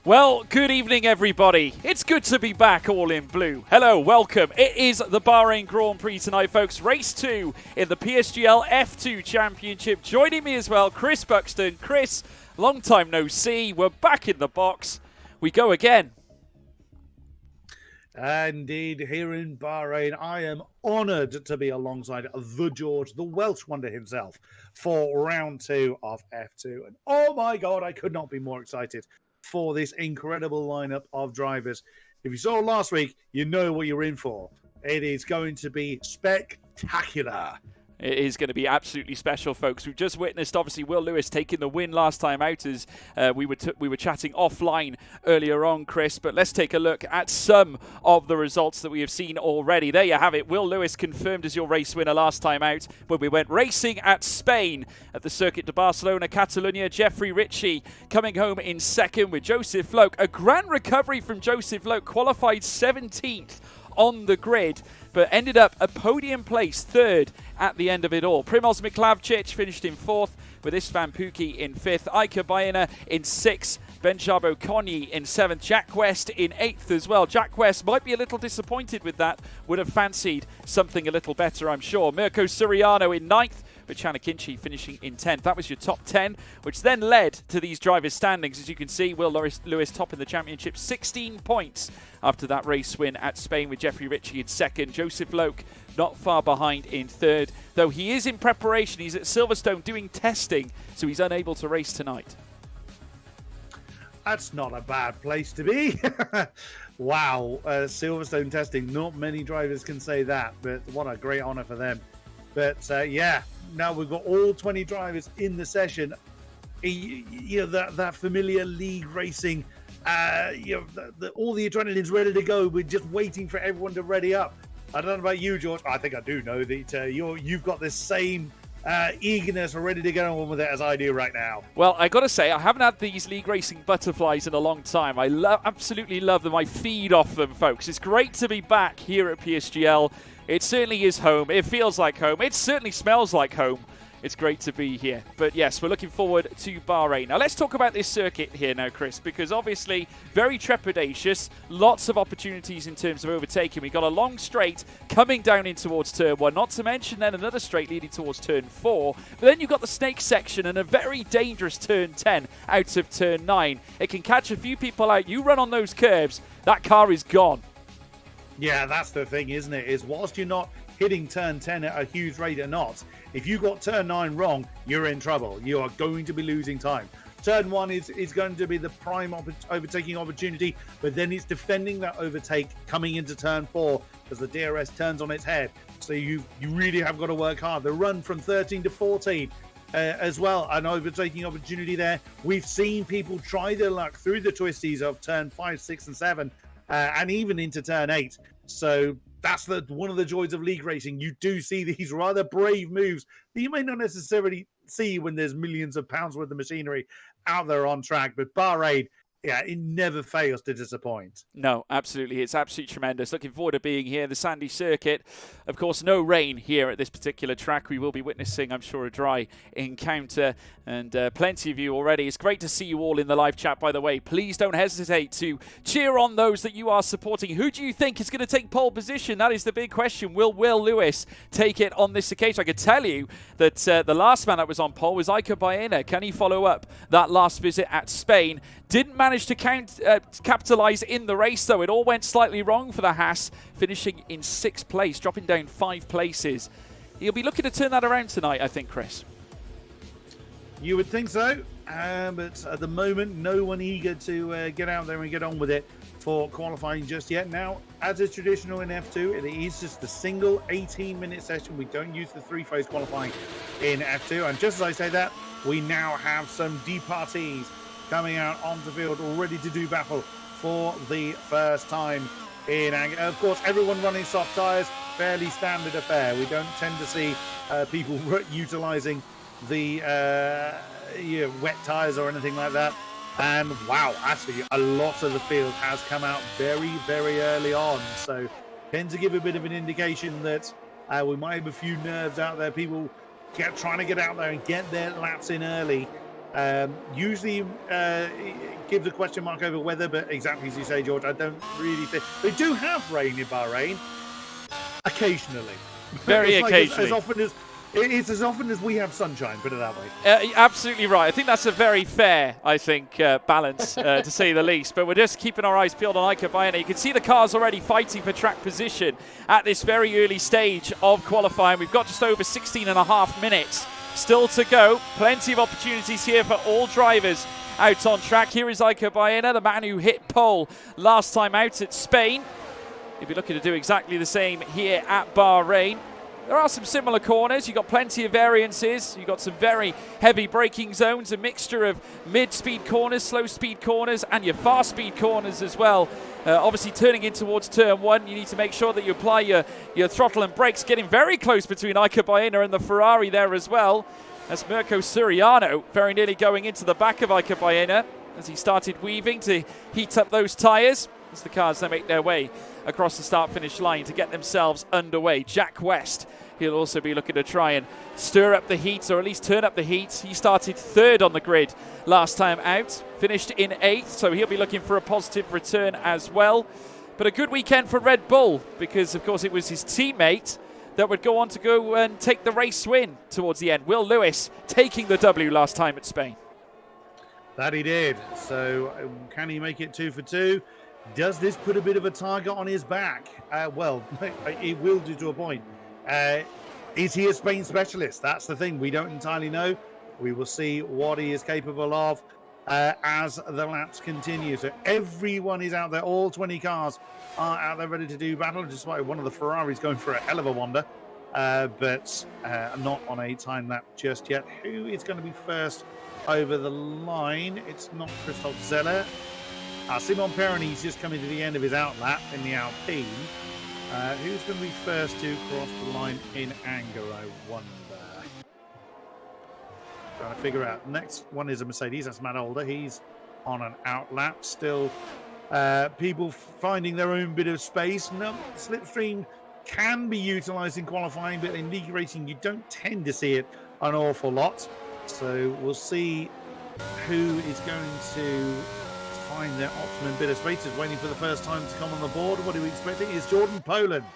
Well, good evening, everybody. It's good to be back all in blue. Hello, welcome. It is the Bahrain Grand Prix tonight, folks. Race 2 in the PSGL F2 Championship. Joining me as well, Chris Buxton. Chris, long time no see. We're back in the box. We go again. Indeed, here in Bahrain, I am honoured to be alongside the George, the Welsh wonder himself, for round 2 of F2. And oh my God, I could not be more excited for this incredible lineup of drivers. If you saw last week, you know what you're in for. It is going to be spectacular. It is going to be absolutely special, folks. We've just witnessed, obviously, Will Lewis taking the win last time out as we were chatting offline earlier on, Chris. But let's take a look at some of the results that we have seen already. There you have it. Will Lewis confirmed as your race winner last time out when we went racing at Spain at the Circuit de Barcelona, Catalonia. Jeffrey Ritchie coming home in second with Joseph Loke. A grand recovery from Joseph Loke, qualified 17th on the grid, but ended up a podium place, third at the end of it all. Primoz Miklavčić finished in fourth, with Istvan Pukki in fifth, Iker Baena in sixth, Benjabo Konyi in seventh, Jack West in eighth as well. Jack West might be a little disappointed with that, would have fancied something a little better, I'm sure. Mirko Suriano in ninth, with Chanakinchi finishing in 10th. That was your top 10, which then led to these drivers' standings. As you can see, Will Lewis top in the championship, 16 points after that race win at Spain, with Jeffrey Ritchie in second. Joseph Loke not far behind in third, though he is in preparation. He's at Silverstone doing testing, so he's unable to race tonight. That's not a bad place to be. Wow, Silverstone testing. Not many drivers can say that, but what a great honour for them. But yeah, now we've got all 20 drivers in the session. You know, that familiar league racing, all the adrenaline's ready to go. We're just waiting for everyone to ready up. I don't know about you, George. I think I do know that you've got the same eagerness or ready to get on with it as I do right now. Well, I got to say, I haven't had these league racing butterflies in a long time. I absolutely love them. I feed off them, folks. It's great to be back here at PSGL. It certainly is home. It feels like home. It certainly smells like home. It's great to be here. But yes, we're looking forward to Bahrain. Now let's talk about this circuit here now, Chris, because obviously very trepidatious. Lots of opportunities in terms of overtaking. We've got a long straight coming down in towards turn 1, not to mention then another straight leading towards turn 4. But then you've got the snake section and a very dangerous turn 10 out of turn 9. It can catch a few people out. You run on those curbs, that car is gone. Yeah, that's the thing, isn't it? Is whilst you're not hitting turn 10 at a huge rate or not, if you got turn 9 wrong, you're in trouble. You are going to be losing time. Turn 1 is going to be the prime overtaking opportunity, but then it's defending that overtake coming into turn 4 as the DRS turns on its head. So you really have got to work hard. The run from 13 to 14 as well, an overtaking opportunity there. We've seen people try their luck through the twisties of turn 5, 6 and 7 and even into turn 8. So that's one of the joys of league racing. You do see these rather brave moves that you may not necessarily see when there's millions of pounds worth of machinery out there on track. But Bahrain, yeah, it never fails to disappoint. No, absolutely. It's absolutely tremendous. Looking forward to being here. The sandy circuit. Of course, no rain here at this particular track. We will be witnessing, I'm sure, a dry encounter and plenty of you already. It's great to see you all in the live chat, by the way. Please don't hesitate to cheer on those that you are supporting. Who do you think is going to take pole position? That is the big question. Will Lewis take it on this occasion? I could tell you that the last man that was on pole was Iker Baena. Can he follow up that last visit at Spain? Didn't manage to capitalise in the race, though. It all went slightly wrong for the Haas, finishing in 6th place, dropping down 5 places. He'll be looking to turn that around tonight, I think, Chris. You would think so, but at the moment, no one eager to get out there and get on with it for qualifying just yet. Now, as is traditional in F2, it is just a single 18-minute session. We don't use the 3-phase qualifying in F2. And just as I say that, we now have some departees coming out onto the field, ready to do battle for the first time in anger. Of course, everyone running soft tyres, fairly standard affair. We don't tend to see people utilising the wet tyres or anything like that. And wow, actually, a lot of the field has come out very, very early on. So tends to give a bit of an indication that we might have a few nerves out there. People trying to get out there and get their laps in early. Usually it gives a question mark over weather, but exactly as you say, George, I don't really think they do have rain in Bahrain occasionally. Very It's like occasionally. as often as it's as often as we have sunshine. Put it that way. Absolutely right. I think that's a very fair, balance, to say the least. But we're just keeping our eyes peeled on Iker Bayana. You can see the cars already fighting for track position at this very early stage of qualifying. We've got just over 16 and a half minutes still to go. Plenty of opportunities here for all drivers out on track. Here is Iker Bayana, the man who hit pole last time out at Spain. He'll be looking to do exactly the same here at Bahrain. There are some similar corners. You've got plenty of variances. You've got some very heavy braking zones, a mixture of mid-speed corners, slow-speed corners, and your fast-speed corners as well. Obviously, turning in towards turn one, you need to make sure that you apply your throttle and brakes, getting very close between Iker Bayana and the Ferrari there as well. That's Mirko Suriano very nearly going into the back of Iker Bayana as he started weaving to heat up those tyres as the cars then make their way across the start-finish line to get themselves underway. Jack West, he'll also be looking to try and stir up the heat, or at least turn up the heat. He started third on the grid last time out, finished in 8th, so he'll be looking for a positive return as well. But a good weekend for Red Bull, because of course it was his teammate that would go on to go and take the race win towards the end. Will Lewis taking the W last time at Spain. That he did. So can he make it 2 for 2? Does this put a bit of a target on his back? Well, it will do to a point. Is he a Spain specialist? That's the thing. We don't entirely know. We will see what he is capable of as the laps continue. So everyone is out there. All 20 cars are out there ready to do battle, despite one of the Ferraris going for a hell of a wander. But not on a time lap just yet. Who is going to be first over the line? It's not Christoph Zeller. Simon Perroni's just coming to the end of his outlap in the Alpine. Who's going to be first to cross the line in anger, I wonder? Trying to figure out. Next one is a Mercedes. That's Matt Older. He's on an outlap. Still people finding their own bit of space. No, slipstream can be utilised in qualifying, but in league racing, you don't tend to see it an awful lot. So we'll see who is going to find their optimum bit of space. Is waiting for the first time to come on the board. What are we expecting? Is Jordan Poland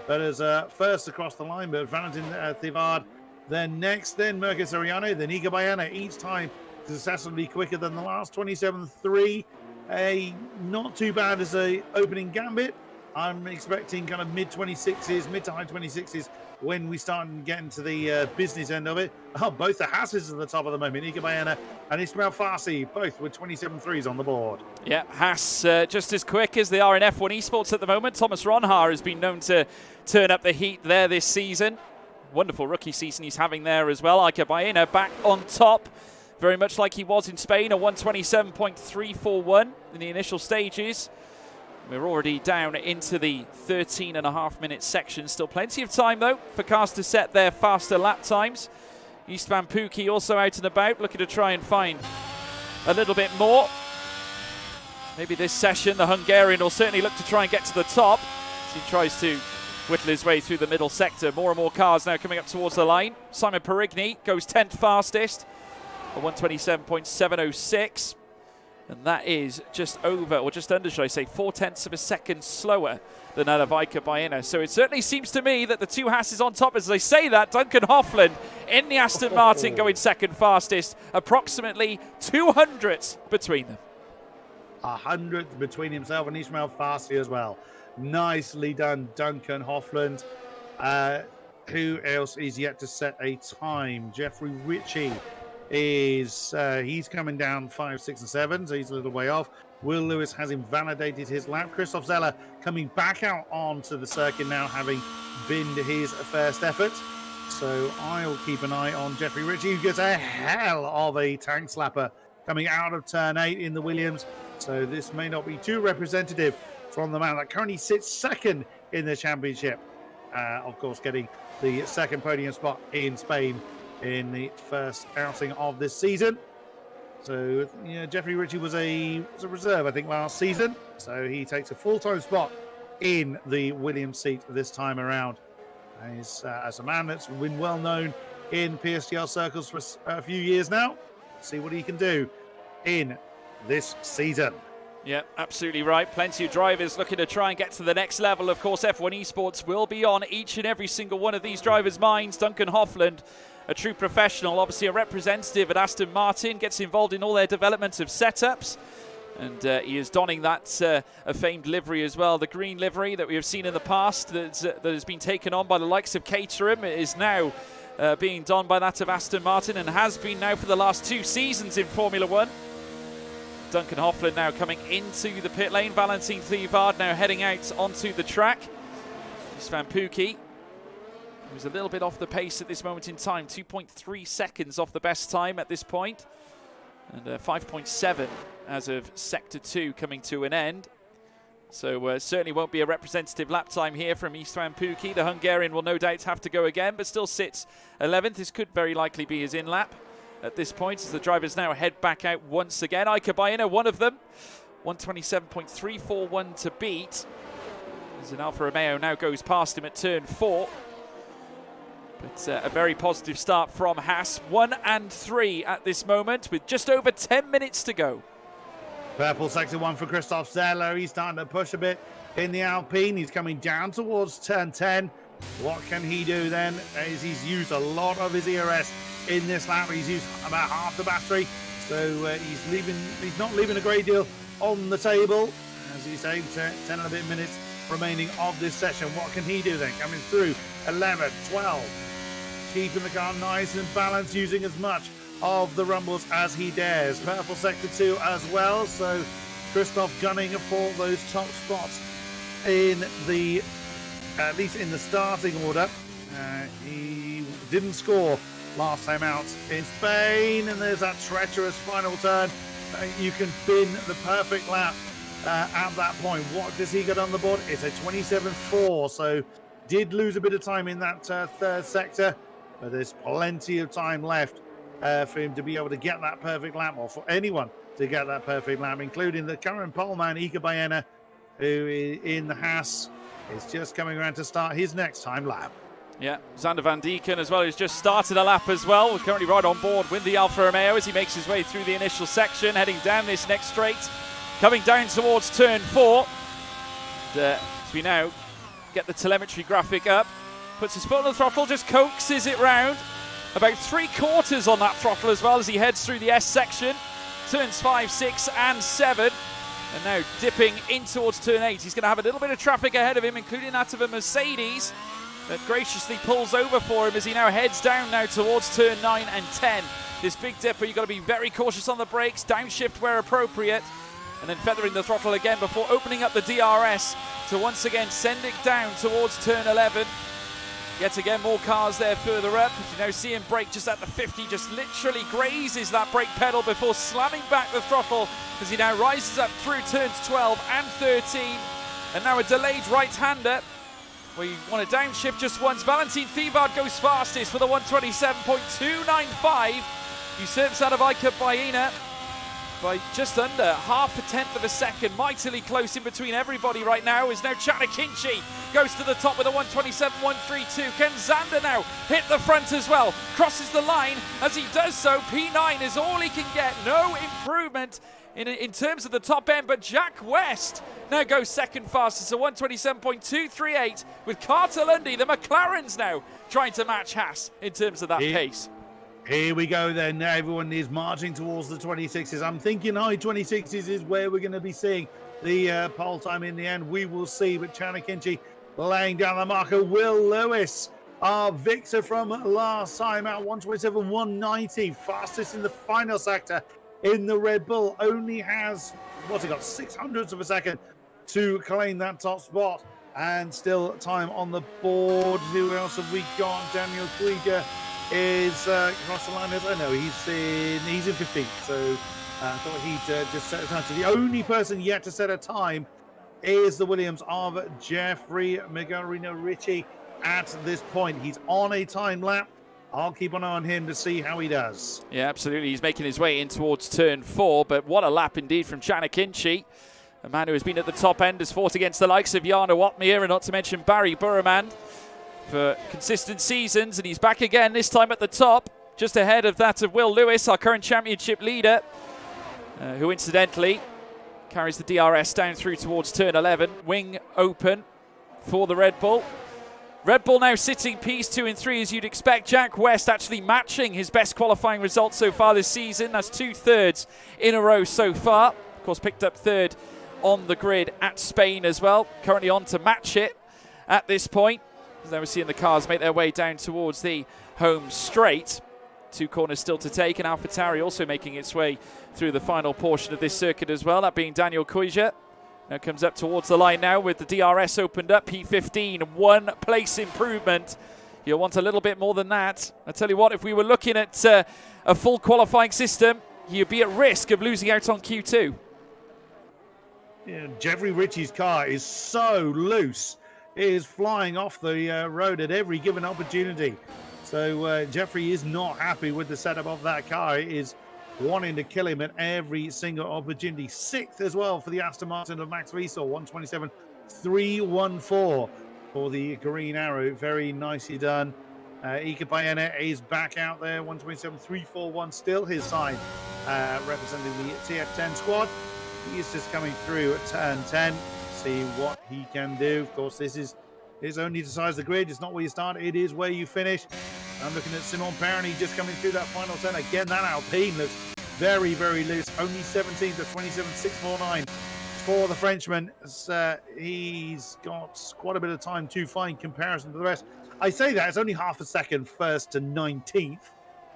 that is first across the line, but Valentin Thivard then next, then Mirko Suriano, then Iker Bayana, each time successfully quicker than the last. 27.3, not too bad as a opening gambit. I'm expecting kind of mid to high 26s when we start getting to the business end of it. Oh, both the Hasses at the top of the moment. Iker Bayana and Ismail Farsi, both with 27.3s on the board. Yeah, Haas just as quick as they are in F1 esports at the moment. Thomas Ronhaar has been known to turn up the heat there this season. Wonderful rookie season he's having there as well. Iker Bayana back on top, very much like he was in Spain, a 127.341 in the initial stages. We're already down into the 13.5-minute section. Still plenty of time, though, for cars to set their faster lap times. Istvan Pukki also out and about, looking to try and find a little bit more. Maybe this session, the Hungarian will certainly look to try and get to the top as he tries to whittle his way through the middle sector. More and more cars now coming up towards the line. Simon Perigny goes 10th fastest, a 127.706. And that is just over, or just under, should I say, 0.4 of a second slower than that of Iker Bayana. So it certainly seems to me that the two Hasses on top. As I say that, Duncan Hoffland in the Aston Martin going second fastest, approximately 200 between them. 100 between himself and Ismail Farsi as well. Nicely done, Duncan Hoffland. Who else is yet to set a time? Jeffrey Ritchie is he's coming down 5, 6, and 7, so he's a little way off. Will Lewis has invalidated his lap. Christoph Zeller coming back out onto the circuit now, having binned his first effort. So I'll keep an eye on Jeffrey Ritchie, who gets a hell of a tank slapper coming out of turn 8 in the Williams. So this may not be too representative from the man that currently sits second in the championship. Of course, getting the second podium spot in Spain in the first outing of this season. So, yeah, Jeffrey Ritchie was a reserve, I think, last season. So he takes a full-time spot in the Williams seat this time around. And he's, as a man that's been well known in PSGL circles for a few years now. See what he can do in this season. Yeah, absolutely right. Plenty of drivers looking to try and get to the next level. Of course, F1 Esports will be on each and every single one of these drivers' minds. Duncan Hoffland, a true professional, obviously a representative at Aston Martin, gets involved in all their development of setups. And he is donning that a famed livery as well. The green livery that we have seen in the past that has been taken on by the likes of Caterham is now being donned by that of Aston Martin and has been now for the last 2 seasons in Formula One. Duncan Hoffland now coming into the pit lane. Valentin Thivard now heading out onto the track. Istvan Pukki, who's a little bit off the pace at this moment in time. 2.3 seconds off the best time at this point. And 5.7 as of Sector 2 coming to an end. So certainly won't be a representative lap time here from Istvan Pukki. The Hungarian will no doubt have to go again, but still sits 11th. This could very likely be his in-lap at this point, as the drivers now head back out once again. Iker Baena, one of them. 127.341 to beat. As an Alfa Romeo now goes past him at turn 4. But a very positive start from Haas. 1 and 3 at this moment, with just over 10 minutes to go. Purple sector 1 for Christoph Zeller. He's starting to push a bit in the Alpine. He's coming down towards turn 10. What can he do then? As he's used a lot of his ERS in this lap. He's used about half the battery, so he's not leaving a great deal on the table. As you say, 10 and a bit minutes remaining of this session. What can he do then? Coming through 11, 12, keeping the car nice and balanced, using as much of the rumbles as he dares. Purple sector 2 as well, so Christoph gunning for those top spots in the at least in the starting order. He didn't score last time out in Spain, and there's that treacherous final turn. You can bin the perfect lap at that point. What does he get on the board? It's a 27.4, so did lose a bit of time in that third sector, but there's plenty of time left for him to be able to get that perfect lap, or for anyone to get that perfect lap, including the current pole man, Iker Baena, who in the Haas is just coming around to start his next time lap. Yeah, Xander Van Dieken as well, who's just started a lap as well. We're currently right on board with the Alfa Romeo as he makes his way through the initial section, heading down this next straight, coming down towards turn 4. And, as we now get the telemetry graphic up, puts his foot on the throttle, just coaxes it round. About 3/4 on that throttle as well as he heads through the S section. Turns 5, 6 and 7. And now dipping in towards turn 8. He's going to have a little bit of traffic ahead of him, including that of a Mercedes that graciously pulls over for him as he now heads down now towards turn 9 and 10. This big dipper, you've got to be very cautious on the brakes, downshift where appropriate, and then feathering the throttle again before opening up the DRS to once again send it down towards turn 11. Yet again, more cars there further up. You now see him brake just at the 50, just literally grazes that brake pedal before slamming back the throttle as he now rises up through turns 12 and 13. And now a delayed right-hander where you want to downshift just once. Valentin Thivard goes fastest with a 127.295. Usurps out of Iker Baena by just under half a tenth of a second. Mightily close in between everybody right now is now Chanakinchi. Goes to the top with a 127.132. Can Xander now hit the front as well? Crosses the line. As he does so, P9 is all he can get. No improvement in terms of the top end, but Jack West now goes second fastest, a 127.238 with Carter Lundy. The McLarens now trying to match Haas in terms of that pace. Here we go then. Now everyone is marching towards the 26s. I'm thinking high 26s is where we're going to be seeing the pole time in the end. We will see, but Chanakinchi laying down the marker. Will Lewis, our victor from last time out, 127.190, fastest in the final sector in the Red Bull, only has, what's he got, 600ths of a second to claim that top spot, and still time on the board. Who else have we got? Daniel Krieger is across the line. Oh no, he's in 15th, so I thought he'd just set a time. So the only person yet to set a time is the Williams of Jeffrey Megarino Ritchie at this point. He's on a time lap. I'll keep an eye on him to see how he does. Yeah, absolutely. He's making his way in towards turn 4, but what a lap indeed from Chanakinchi. A man who has been at the top end, has fought against the likes of Jarno Opmeer and not to mention Barry Burman for consistent seasons, and he's back again, this time at the top. just ahead of that of Will Lewis, our current championship leader, who incidentally carries the DRS down through towards turn 11. Wing open for the Red Bull. Red Bull now sitting Ps2 and 3 as you'd expect. Jack West actually matching his best qualifying result so far this season. That's 2 thirds in a row so far. Of course, picked up third on the grid at Spain as well. Currently on to match it at this point. Now we're seeing the cars make their way down towards the home straight. 2 corners still to take, and AlphaTauri also making its way through the final portion of this circuit as well, that being Daniel Kuyja. Now comes up towards the line now with the DRS opened up. P15, 1 place improvement. You'll want a little bit more than that. I tell you what, if we were looking at a full qualifying system, you'd be at risk of losing out on Q2. Yeah, Jeffrey Ritchie's car is so loose. It is flying off the road at every given opportunity. So Jeffrey is not happy with the setup of that car. It is wanting to kill him at every single opportunity. 6th as well for the Aston Martin of Max Wiesel, 127.314 for the Green Arrow. Very nicely done. Ika Baena is back out there, 127.341, still his side, representing the TF10 squad. He is just coming through at turn 10, see what he can do. Of course, this only decides the grid. It's not where you start, it is where you finish. I'm looking at Simon Perroni just coming through that final turn. Again, that Alpine looks very, very loose. Only 17th of 27.649 for the Frenchman. He's got quite a bit of time to find comparison to the rest. I say that, it's only half a second first to 19th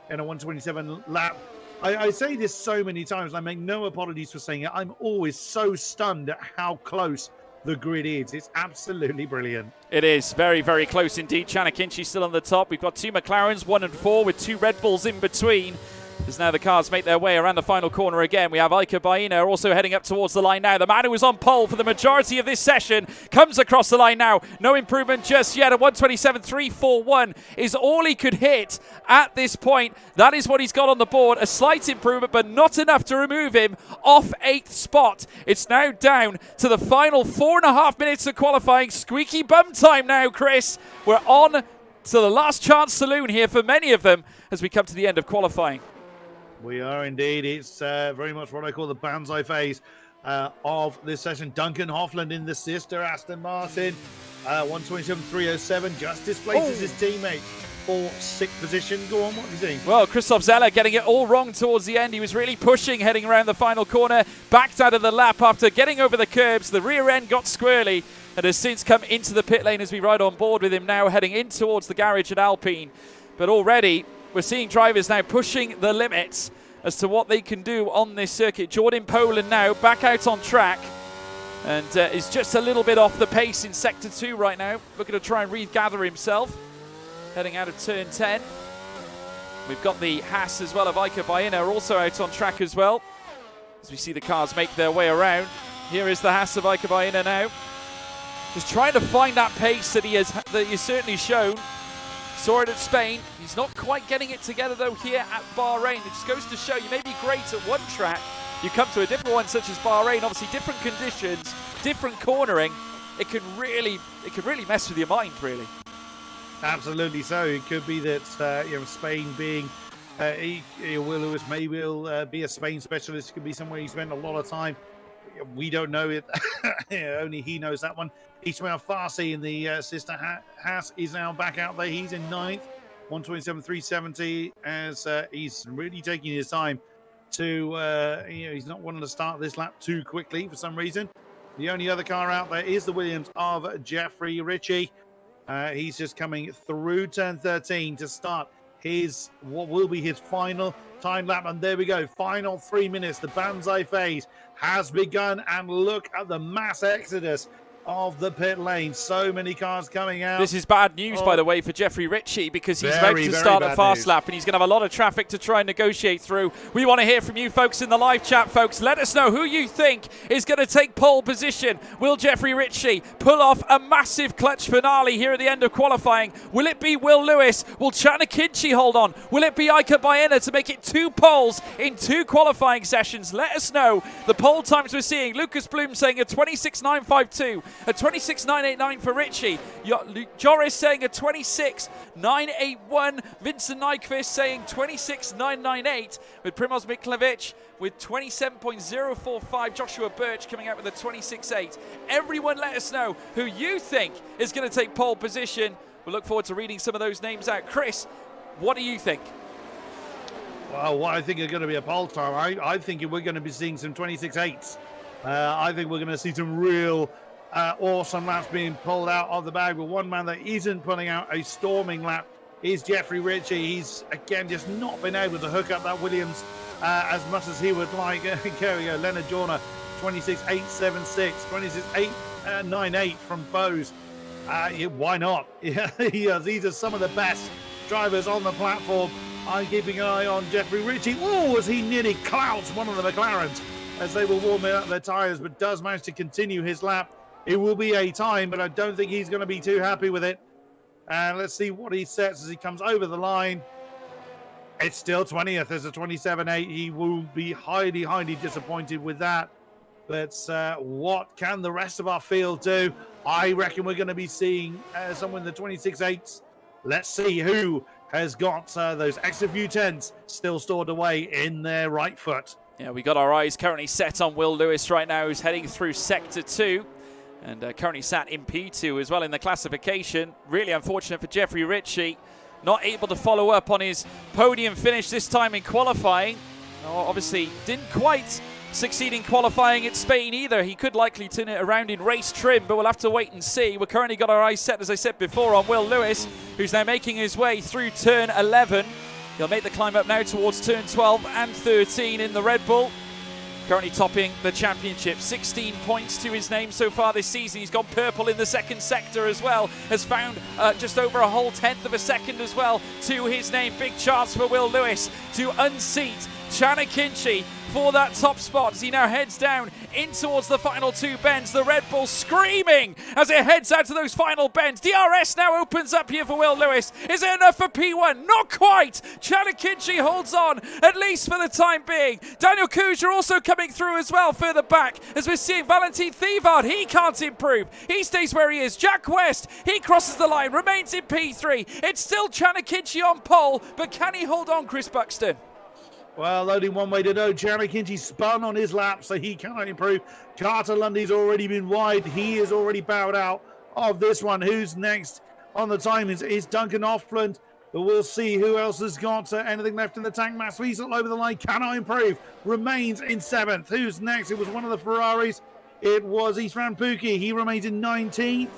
in a 127 lap. I say this so many times, I make no apologies for saying it. I'm always so stunned at how close the grid is. It's absolutely brilliant. It is very, very close indeed. Chanakinchi's still on the top. We've got 2 McLarens, 1 and 4, with 2 Red Bulls in between. As now the cars make their way around the final corner again. We have Ika Baena also heading up towards the line now. The man who was on pole for the majority of this session comes across the line now. No improvement just yet. A 127.341 is all he could hit at this point. That is what he's got on the board. A slight improvement, but not enough to remove him off 8th spot. It's now down to the final 4.5 minutes of qualifying. Squeaky bum time now, Chris. We're on to the last chance saloon here for many of them as we come to the end of qualifying. We are indeed. It's very much what I call the Banzai phase of this session. Duncan Hoffland in the sister Aston Martin. 127.307 just displaces his teammate for 6th position. Go on, what do you think? Well, Christoph Zeller getting it all wrong towards the end. He was really pushing, heading around the final corner. Backed out of the lap after getting over the curbs. The rear end got squirrely and has since come into the pit lane as we ride on board with him now, heading in towards the garage at Alpine. But already we're seeing drivers now pushing the limits as to what they can do on this circuit. Jordan Poland now back out on track and is just a little bit off the pace in Sector 2 right now. Looking to try and regather himself. Heading out of turn 10. We've got the Haas as well of Ika Baena also out on track as well. As we see the cars make their way around. Here is the Haas of Ika Baena now. Just trying to find that pace that he's certainly shown. Saw it at Spain. He's not quite getting it together though here at Bahrain. It just goes to show you may be great at one track. You come to a different one such as Bahrain, obviously different conditions, different cornering. It could really mess with your mind, really. Absolutely so. It could be that Spain being Will Lewis maybe will be a Spain specialist. It could be somewhere he spent a lot of time. We don't know it. Only he knows that one. Ismail Farsi in the sister Haas is now back out there. He's in 9th, 127.370, as he's really taking his time to, he's not wanting to start this lap too quickly for some reason. The only other car out there is the Williams of Jeffrey Ritchie. He's just coming through turn 13 to start what will be his final time lap. And there we go, final 3 minutes. The Banzai phase has begun, and look at the mass exodus of the pit lane. So many cars coming out. This is bad news, by the way, for Jeffrey Ritchie, because he's about to start a fast lap and he's going to have a lot of traffic to try and negotiate through. We want to hear from you folks in the live chat, folks. Let us know who you think is going to take pole position. Will Jeffrey Ritchie pull off a massive clutch finale here at the end of qualifying? Will it be Will Lewis? Will Chanakinchi hold on? Will it be Ika Baena to make it 2 poles in 2 qualifying sessions? Let us know. The pole times we're seeing, Lucas Bloom saying a 26.952. A 26.989 for Richie. Joris saying a 26.981. Vincent Nyquist saying 26.998 with Primoz Miklovic with 27.045. Joshua Birch coming out with a 26.8. Everyone let us know who you think is going to take pole position. We'll look forward to reading some of those names out. Chris, what do you think? Well, what I think is going to be a pole time, I think we're going to be seeing some 26.8s. I think we're going to see some real awesome laps being pulled out of the bag. But one man that isn't putting out a storming lap is Jeffrey Ritchie. He's, again, just not been able to hook up that Williams as much as he would like. Here we go, Leonard Jorner, 26.876, 26.898 from Bose. Why not? These are some of the best drivers on the platform. I'm keeping an eye on Jeffrey Ritchie. Oh, as he nearly clouts one of the McLarens as they were warming up their tyres, but does manage to continue his lap. It will be a time, but I don't think he's going to be too happy with it. And let's see what he sets as he comes over the line. It's still 20th. There's a 27.8. He will be highly, highly disappointed with that. But what can the rest of our field do? I reckon we're going to be seeing someone in the 26.8s. Let's see who has got those extra few tenths still stored away in their right foot. Yeah, we got our eyes currently set on Will Lewis right now, who's heading through Sector 2 and currently sat in P2 as well in the classification. Really unfortunate for Jeffrey Ritchie, not able to follow up on his podium finish this time in qualifying. Obviously didn't quite succeed in qualifying at Spain either. He could likely turn it around in race trim, but we'll have to wait and see. We've currently got our eyes set, as I said before, on Will Lewis, who's now making his way through turn 11. He'll make the climb up now towards turn 12 and 13 in the Red Bull. Currently topping the championship. 16 points to his name so far this season. He's gone purple in the second sector as well. Has found just over a whole tenth of a second as well to his name. Big chance for Will Lewis to unseat Chanakinchi for that top spot as he now heads down in towards the final two bends. The Red Bull screaming as it heads out to those final bends. DRS now opens up here for Will Lewis. Is it enough for P1? Not quite. Chanakinchi holds on, at least for the time being. Daniel Kuja also coming through as well further back as we're seeing Valentin Thivard. He can't improve. He stays where he is. Jack West, he crosses the line, remains in P3. It's still Chanakinchi on pole, but can he hold on, Chris Buxton? Well, only one way to know. Chanakinchi spun on his lap, so he cannot improve. Carter Lundy's already been wide. He is already bowed out of this one. Who's next on the time is Duncan Offland. But we'll see who else has got anything left in the tank. Max Wiesel over the line. Cannot improve. Remains in 7th. Who's next? It was one of the Ferraris. It was Isran Puki. He remains in 19th.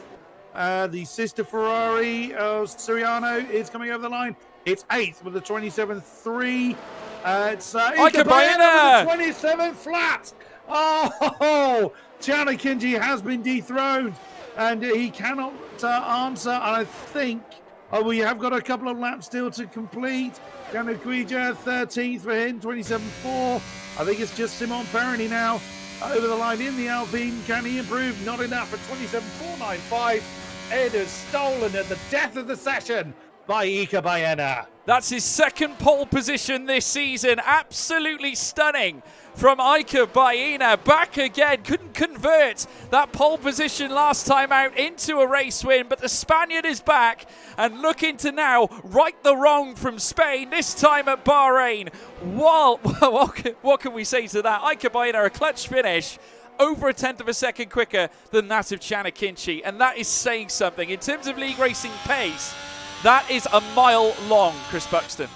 The sister Ferrari of Siriano is coming over the line. It's 8th with a 27.3. It's Ika Baena with a 27 flat. Oh, Chanakinchi has been dethroned and he cannot answer. And I think we have got a couple of laps still to complete. Ganakuija 13th for him, 27.4. I think it's just Simon Perroni now over the line in the Alpine. Can he improve? Not enough for 27.495. It is stolen at the death of the session by Ika Baena. That's his second pole position this season. Absolutely stunning from Ika Baena. Back again. Couldn't convert that pole position last time out into a race win, but the Spaniard is back and looking to now right the wrong from Spain, this time at Bahrain. What can we say to that? Ika Baena, a clutch finish. Over a tenth of a second quicker than that of Chanakinchi, and that is saying something. In terms of league racing pace, that is a mile long, Chris Buxton.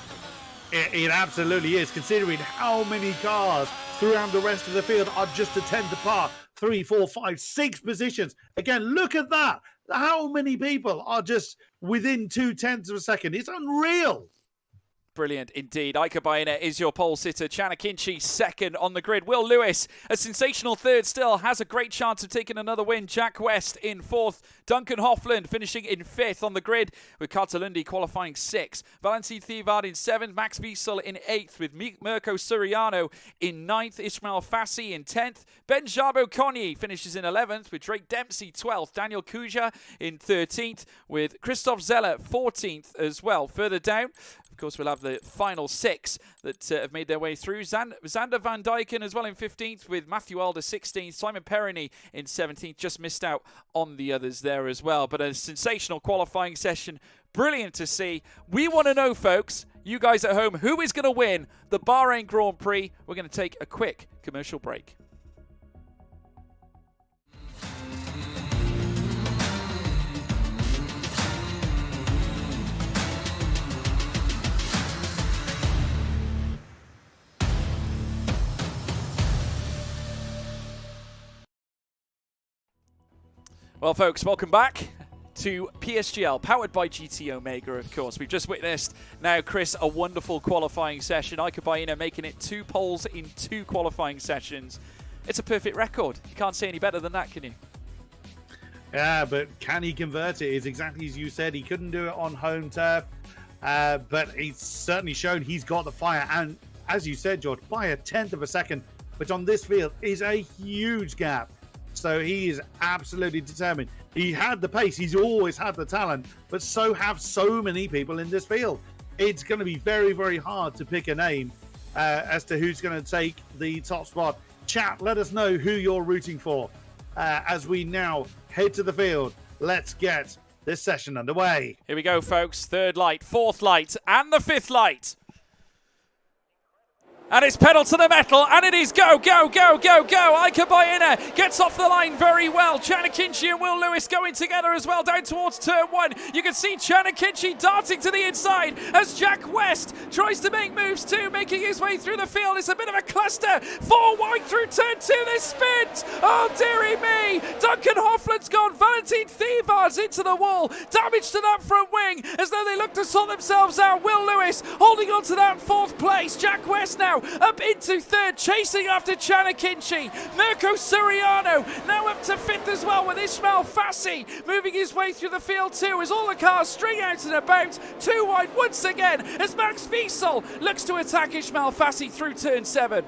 It absolutely is, considering how many cars throughout the rest of the field are just a 10 apart. 3, 4, 5, 6 positions. Again, look at that. How many people are just within 0.2 of a second? It's unreal. Brilliant indeed. Ika Baena is your pole sitter. Chanakinchi second on the grid. Will Lewis, a sensational third still, has a great chance of taking another win. Jack West in 4th. Duncan Hoffland finishing in 5th on the grid with Cartalundi qualifying 6th. Valentin Thivard in 7th. Max Wiesel in 8th with Mirko Suriano in 9th. Ismail Fassi in 10th. Ben Jabo Conyi finishes in 11th with Drake Dempsey 12th. Daniel Kuja in 13th with Christoph Zeller 14th as well. Further down, of course, we'll have the final 6 that have made their way through. Xander Van Dijken as well in 15th, with Matthew Alder 16th. Simon Perroni in 17th. Just missed out on the others there as well. But a sensational qualifying session. Brilliant to see. We want to know, folks, you guys at home, who is going to win the Bahrain Grand Prix? We're going to take a quick commercial break. Well, folks, welcome back to PSGL, powered by GT Omega, of course. We've just witnessed now, Chris, a wonderful qualifying session. Iker Baena making it 2 poles in 2 qualifying sessions. It's a perfect record. You can't say any better than that, can you? Yeah, but can he convert it? Is exactly as you said. He couldn't do it on home turf, but he's certainly shown he's got the fire. And as you said, George, by a 1/10 of a second, which on this field is a huge gap. So he is absolutely determined. He had the pace. He's always had the talent, but so have so many people in this field. It's going to be very, very hard to pick a name as to who's going to take the top spot. Chat, let us know who you're rooting for as we now head to the field. Let's get this session underway. Here we go, folks. 3rd light, 4th light, and the 5th light. And it's pedal to the metal, and it is go, go, go, go, go. Iker Baena gets off the line very well. Chanakinchi and Will Lewis going together as well down towards turn 1. You can see Chanakinchi darting to the inside as Jack West tries to make moves too, making his way through the field. It's a bit of a cluster. 4 wide through turn 2. This spins. Oh, dearie me. Duncan Hoffland's gone. Valentin Thievards into the wall. Damage to that front wing as though they look to sort themselves out. Will Lewis holding on to that 4th place. Jack West now up into 3rd, chasing after Chanakinchi. Mirko Suriano now up to 5th as well, with Ismail Fassi moving his way through the field too, as all the cars string out and about. 2 wide once again as Max Wiesel looks to attack Ismail Fassi through turn 7.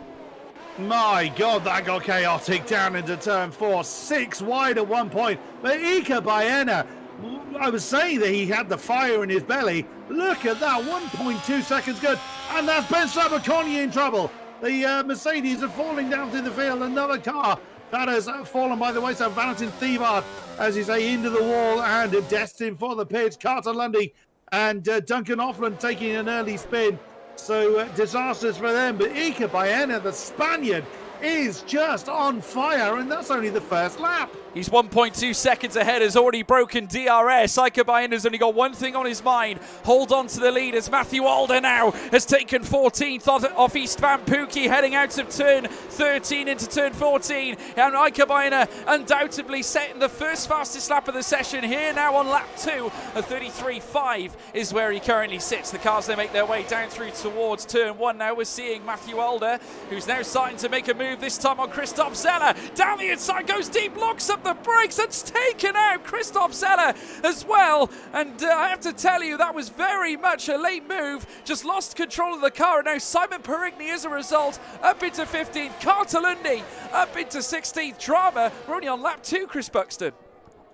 My God, that got chaotic down into turn 4. 6 wide at one point. But Iker Baena, I was saying that he had the fire in his belly. Look at that, 1.2 seconds good. And that's Ben Sabakonya in trouble. The Mercedes are falling down through the field. Another car that has fallen by the wayside. Valentin Thievaard, as you say, into the wall and destined for the pitch. Carter Lundy and Duncan Hoffland taking an early spin. So disasters for them. But Iker Baena, the Spaniard, is just on fire, and that's only the first lap. He's 1.2 seconds ahead, has already broken DRS. Iker Baena's only got one thing on his mind: hold on to the lead, as Matthew Alder now has taken 14th off East Van Pookie, heading out of turn 13 into turn 14. And Iker Baena undoubtedly setting the first fastest lap of the session here now on lap 2. A 33.5 is where he currently sits. The cars, they make their way down through towards turn 1 now. We're seeing Matthew Alder, who's now starting to make a move, this time on Christoph Zeller. Down the inside, goes deep, locks up the brakes, and taken out Christoph Zeller as well. And I have to tell you, that was very much a late move. Just lost control of the car, and now Simon Perigny as a result up into 15th. Carter Lundy up into 16th. Drama. We're only on lap 2, Chris Buxton.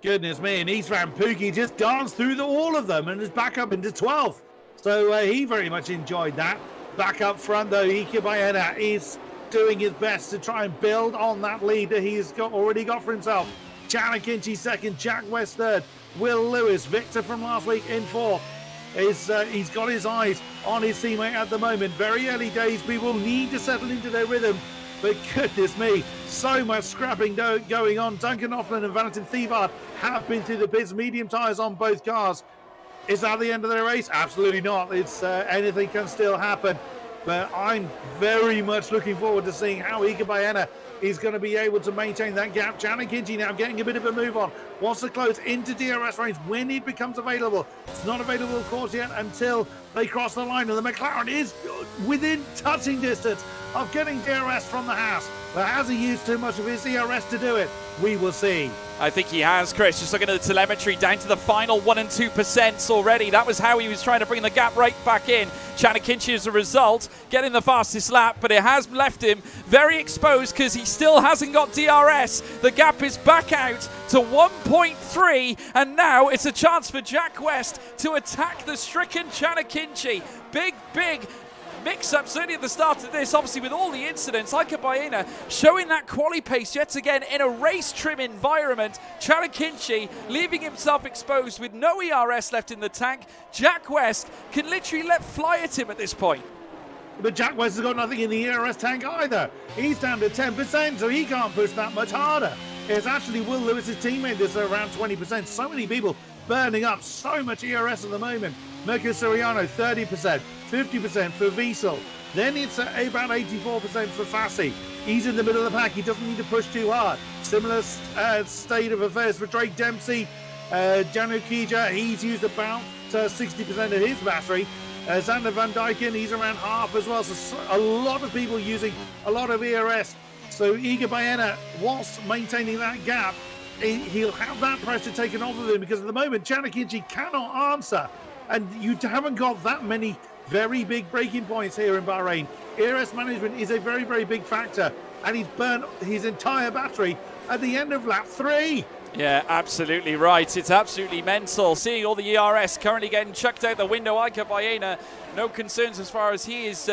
Goodness me, and East Van Pookie just danced through all of them and is back up into 12th. So he very much enjoyed that. Back up front though, Iker Baena is doing his best to try and build on that lead that he's already got for himself. Chanakinchi 2nd, Jack West 3rd, Will Lewis, Victor from last week in 4th. He's got his eyes on his teammate at the moment. Very early days, we will need to settle into their rhythm. But goodness me, so much scrapping going on. Duncan Hoffland and Valentin Thievaard have been through the pits, medium tyres on both cars. Is that the end of the race? Absolutely not. It's anything can still happen. But I'm very much looking forward to seeing how Iker Baena is going to be able to maintain that gap. Chanakinchi now getting a bit of a move on. Wants to close into DRS range when it becomes available. It's not available, of course, yet until they cross the line. And the McLaren is within touching distance of getting DRS from the Haas. But has he used too much of his DRS to do it? We will see. I think he has, Chris. Just looking at the telemetry, down to the final 1 and 2% already. That was how he was trying to bring the gap right back in. Chanakinchi, as a result, getting the fastest lap, but it has left him very exposed because he still hasn't got DRS. The gap is back out to 1.3, and now it's a chance for Jack West to attack the stricken Chanakinchi. Big mix-up, certainly at the start of this, obviously with all the incidents. Iker Baena showing that quali pace yet again in a race trim environment. Chanakinchi leaving himself exposed with no ERS left in the tank. Jack West can literally let fly at him at this point. But Jack West has got nothing in the ERS tank either. He's down to 10%, so he can't push that much harder. It's actually Will Lewis's teammate that's around 20%. So many people burning up so much ERS at the moment. Mirko Soriano, 30%, 50% for Wiesel. Then it's about 84% for Fassi. He's in the middle of the pack. He doesn't need to push too hard. Similar state of affairs for Drake Dempsey. Janu Kija, he's used about 60% of his battery. Xander Van Dyken, he's around half as well. So a lot of people using a lot of ERS. So Iker Baena, whilst maintaining that gap, he'll have that pressure taken off of him, because at the moment Chanakinchi cannot answer, and you haven't got that many very big breaking points here in Bahrain. ERS management is a very, very big factor, and he's burnt his entire battery at the end of lap 3. Yeah, absolutely right. It's absolutely mental. Seeing all the ERS currently getting chucked out the window. Iker Baena, no concerns as far as he is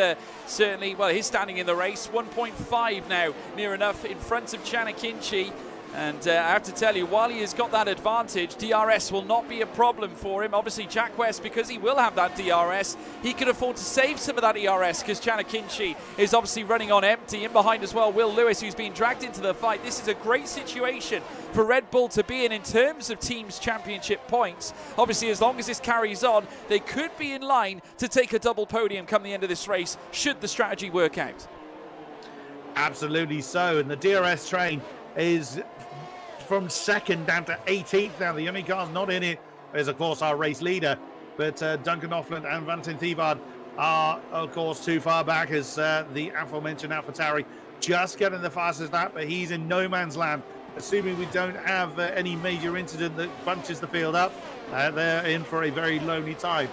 certainly, well, he's standing in the race. 1.5 now, near enough in front of Chanakinchi. And I have to tell you, while he has got that advantage, DRS will not be a problem for him. Obviously, Jack West, because he will have that DRS, he can afford to save some of that ERS, because Chanakinchi is obviously running on empty. In behind as well, Will Lewis, who's been dragged into the fight. This is a great situation for Red Bull to be in terms of teams championship points. Obviously, as long as this carries on, they could be in line to take a double podium come the end of this race, should the strategy work out. Absolutely so. And the DRS train is from second down to 18th now. The only car's not in it is, of course, our race leader. But Duncan Offland and Valentin Thivard are, of course, too far back, as the aforementioned AlphaTauri just getting the fastest lap, but he's in no man's land. Assuming we don't have any major incident that bunches the field up, they're in for a very lonely time.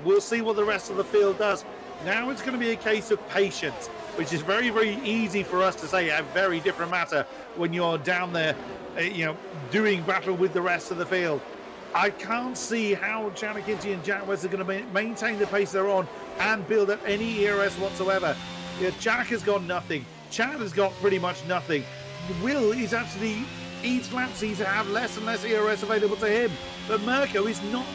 We'll see what the rest of the field does. Now it's going to be a case of patience, which is very, very easy for us to say, a very different matter when you're down there, doing battle with the rest of the field. I can't see how Chanakinchi and Jack West are going to maintain the pace they're on and build up any ERS whatsoever. Yeah, Jack has got nothing. Chad has got pretty much nothing. Will is actually, each lap seems to have less and less ERS available to him. But Mirko is not,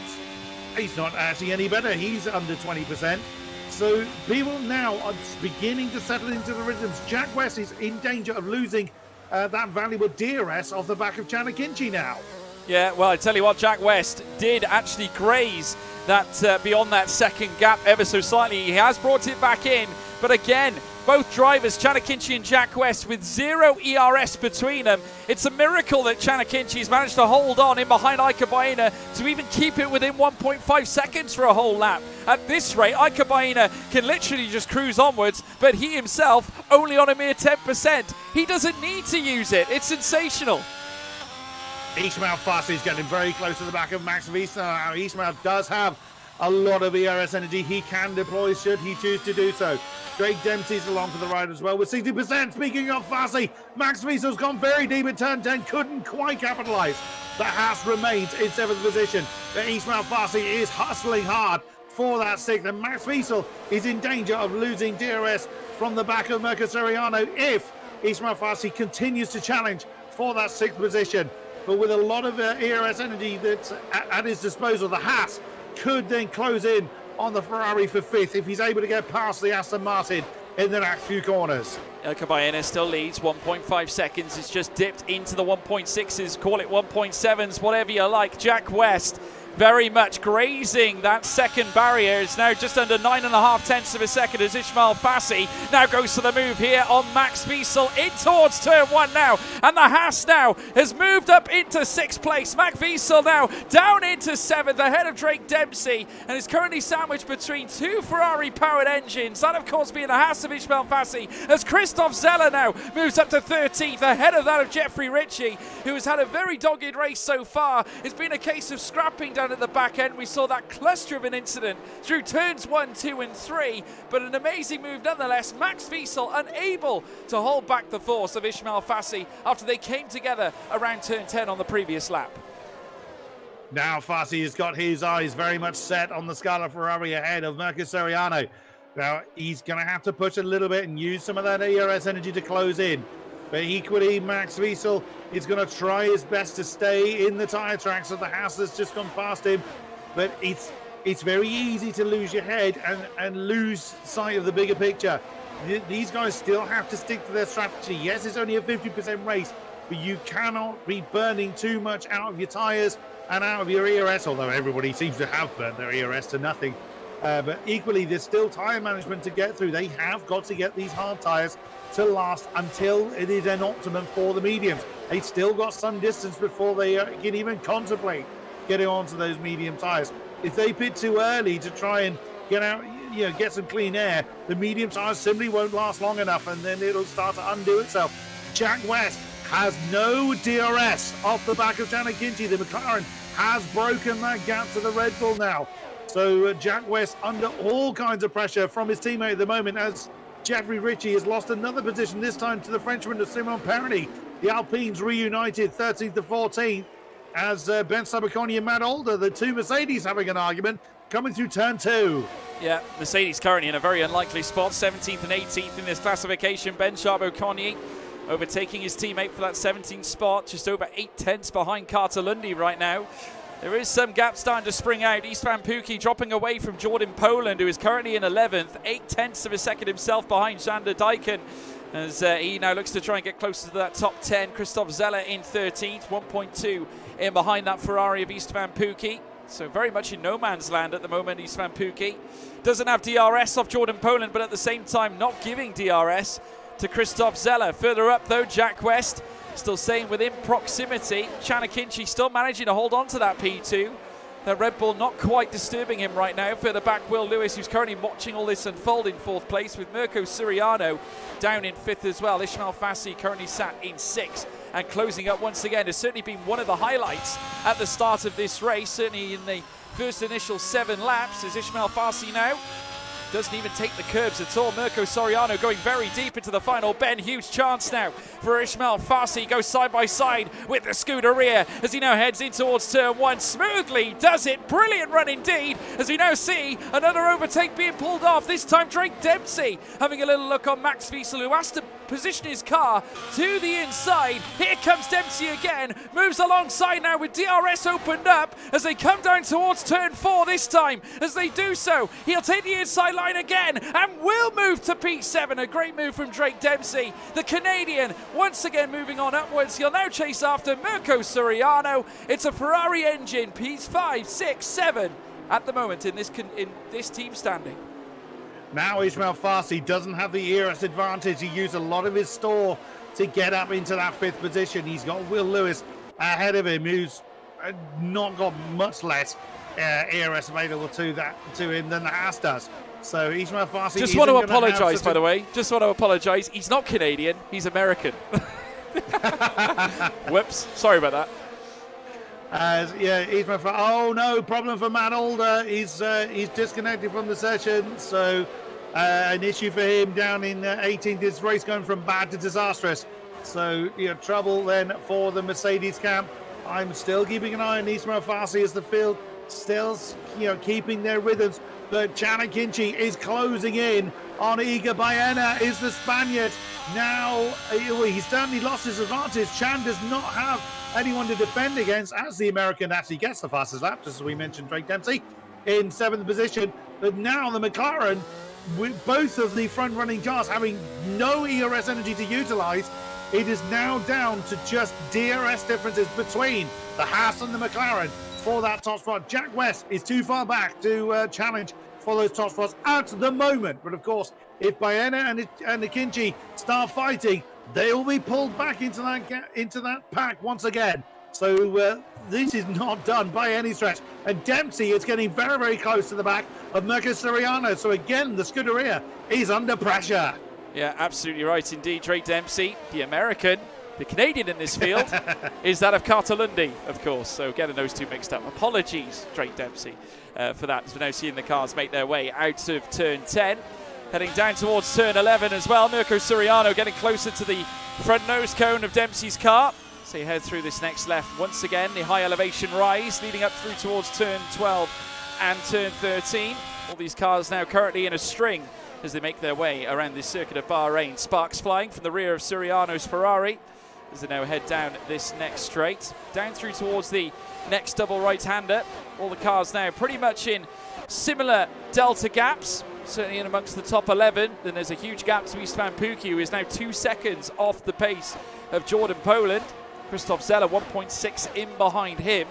he's not actually any better. He's under 20%. So people now are beginning to settle into the rhythms. Jack West is in danger of losing that valuable DRS off the back of Chanakinchi now. Yeah, well, I tell you what, Jack West did actually graze that beyond that second gap ever so slightly. He has brought it back in, but again, both drivers, Chanakinchi and Jack West, with 0 ERS between them. It's a miracle that Chanakinchi's managed to hold on in behind Iker Baena to even keep it within 1.5 seconds for a whole lap. At this rate, Iker Baena can literally just cruise onwards, but he himself only on a mere 10%. He doesn't need to use it. It's sensational. Ismail Fassi is getting very close to the back of Max Wiesel. Now, Ismail does have a lot of ERS energy he can deploy should he choose to do so. Drake Dempsey's along for the ride as well with 60%. Speaking of Fassi, Max Wiesel's gone very deep at turn 10, couldn't quite capitalise. The Haas remains in 7th position. But Ismail Fassi is hustling hard for that 6th, and Max Wiesel is in danger of losing DRS from the back of Mirko Soriano if Ismail Fassi continues to challenge for that 6th position. But with a lot of ERS energy that's at his disposal, the Haas could then close in on the Ferrari for 5th if he's able to get past the Aston Martin in the next few corners. Iker Baena still leads 1.5 seconds. It's just dipped into the 1.6s, call it 1.7s, whatever you like. Jack West very much grazing that second barrier. It's now just under 9.5 tenths of a second as Ismail Fassi now goes for the move here on Max Wiesel in towards turn 1 now, and the Haas now has moved up into 6th place. Max Wiesel now down into 7th ahead of Drake Dempsey, and is currently sandwiched between 2 Ferrari powered engines, that of course being the Haas of Ismail Fassi, as Christoph Zeller now moves up to 13th ahead of that of Jeffrey Ritchie, who has had a very dogged race so far. It's been a case of scrapping down at the back end. We saw that cluster of an incident through turns 1, 2 and 3, but an amazing move nonetheless. Max Wiesel unable to hold back the force of Ismail Fassi after they came together around turn 10 on the previous lap. Now Fassi has got his eyes very much set on the Scala Ferrari ahead of Mirko Soriano. Now he's going to have to push a little bit and use some of that ERS energy to close in. But equally, Max Wiesel is going to try his best to stay in the tyre tracks of the Haas that's just gone past him. But it's very easy to lose your head and lose sight of the bigger picture. These guys still have to stick to their strategy. Yes, it's only a 50% race, but you cannot be burning too much out of your tyres and out of your ERS, although everybody seems to have burnt their ERS to nothing. But equally, there's still tyre management to get through. They have got to get these hard tyres to last until it is an optimum for the mediums. They've still got some distance before they can even contemplate getting onto those medium tyres. If they pit too early to try and get out, get some clean air, the medium tyres simply won't last long enough, and then it'll start to undo itself. Jack West has no DRS off the back of Janik Kinchi. The McLaren has broken that gap to the Red Bull now. So Jack West under all kinds of pressure from his teammate at the moment, as Jeffrey Ritchie has lost another position, this time to the Frenchman of Simon Perny. The Alpines reunited 13th to 14th as Ben Sabaconi and Matt Older, the two Mercedes, having an argument coming through turn 2. Yeah, Mercedes currently in a very unlikely spot, 17th and 18th in this classification. Ben Sabaconi overtaking his teammate for that 17th spot, just over 8 tenths behind Carter Lundy right now. There is some gap starting to spring out. Istvan Pukki dropping away from Jordan Poland, who is currently in 11th, 8 tenths of a second himself behind Xander Dijken, as he now looks to try and get closer to that top 10. Christoph Zeller in 13th, 1.2 in behind that Ferrari of Istvan Pukki. So very much in no man's land at the moment, Istvan Pukki. Doesn't have DRS off Jordan Poland, but at the same time not giving DRS to Christoph Zeller. Further up though, Jack West still staying within proximity. Janik Kinchi still managing to hold on to that P2. The Red Bull not quite disturbing him right now. Further back, Will Lewis, who's currently watching all this unfold in 4th place, with Mirko Suriano down in 5th as well. Ismail Fassi currently sat in 6th. And closing up once again has certainly been one of the highlights at the start of this race, certainly in the first initial 7 laps, as Ismail Fassi now doesn't even take the curbs at all. Mirko Soriano going very deep into the final bend. Huge chance now for Ismail Fassi. Goes side by side with the Scuderia as he now heads in towards turn 1. Smoothly does it. Brilliant run indeed, as we now see another overtake being pulled off. This time Drake Dempsey having a little look on Max Wiesel, who has to position his car to the inside. Here comes Dempsey again. Moves alongside now with DRS opened up as they come down towards turn 4 this time. As they do so, he'll take the inside line again and will move to P7. A great move from Drake Dempsey. The Canadian once again moving on upwards. He'll now chase after Mirko Suriano. It's a Ferrari engine, P5, 6, 7 at the moment in this team standing. Now Ismail Fassi doesn't have the ERS advantage. He used a lot of his store to get up into that 5th position. He's got Will Lewis ahead of him, who's not got much less ERS available to him than the Haas does. So Ismail Fassi just want to apologise, by the way. Just want to apologise. He's not Canadian. He's American. Whoops. Sorry about that. Ismail Fassi. Oh no, problem for Matt Older. He's disconnected from the session. So an issue for him down in 18th. This race going from bad to disastrous. So trouble then for the Mercedes camp. I'm still keeping an eye on Ismail Fassi as the field still keeping their rhythms. But Janik Kinchi is closing in on Iga Baena, is the Spaniard. Now, he's certainly lost his advantage. Chan does not have anyone to defend against, as the American actually gets the fastest lap, just as we mentioned, Drake Dempsey in 7th position. But now the McLaren, with both of the front-running cars having no ERS energy to utilise, it is now down to just DRS differences between the Haas and the McLaren. for that top spot. Jack West is too far back to challenge for those top spots at the moment. But of course, if Baena and Akinci start fighting, they will be pulled back into that pack once again. So this is not done by any stretch. And Dempsey is getting very, very close to the back of Marcus Soriano. So again, the Scuderia is under pressure. Yeah, absolutely right indeed. Drake Dempsey, the American, the Canadian in this field, is that of Cartalundi, of course. So getting those two mixed up. Apologies, Drake Dempsey, for that. As we're now seeing the cars make their way out of turn 10. Heading down towards turn 11 as well. Mirko Soriano getting closer to the front nose cone of Dempsey's car. So you head through this next left. Once again, the high elevation rise leading up through towards turn 12 and turn 13. All these cars now currently in a string as they make their way around this circuit of Bahrain. Sparks flying from the rear of Soriano's Ferrari as they now head down this next straight. Down through towards the next double right-hander. All the cars now pretty much in similar delta gaps. Certainly in amongst the top 11. Then there's a huge gap to Istvan Pukki, who is now 2 seconds off the pace of Jordan Poland. Christoph Zeller 1.6 in behind him.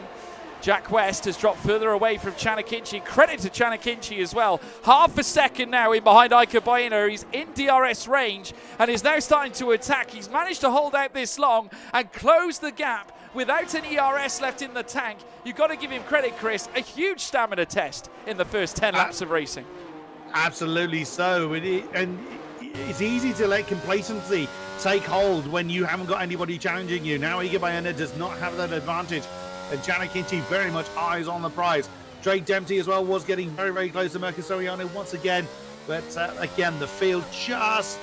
Jack West has dropped further away from Chanakinci. Credit to Chanakinci as well. Half a second now in behind Iker Baena. He's in DRS range and is now starting to attack. He's managed to hold out this long and close the gap without an ERS left in the tank. You've got to give him credit, Chris. A huge stamina test in the first 10 laps of racing. Absolutely so. And it's easy to let complacency take hold when you haven't got anybody challenging you. Now Iker Baena does not have that advantage. And Chanakinci very much eyes on the prize. Drake Dempsey as well was getting very, very close to Marcus Soriano once again. But again, the field just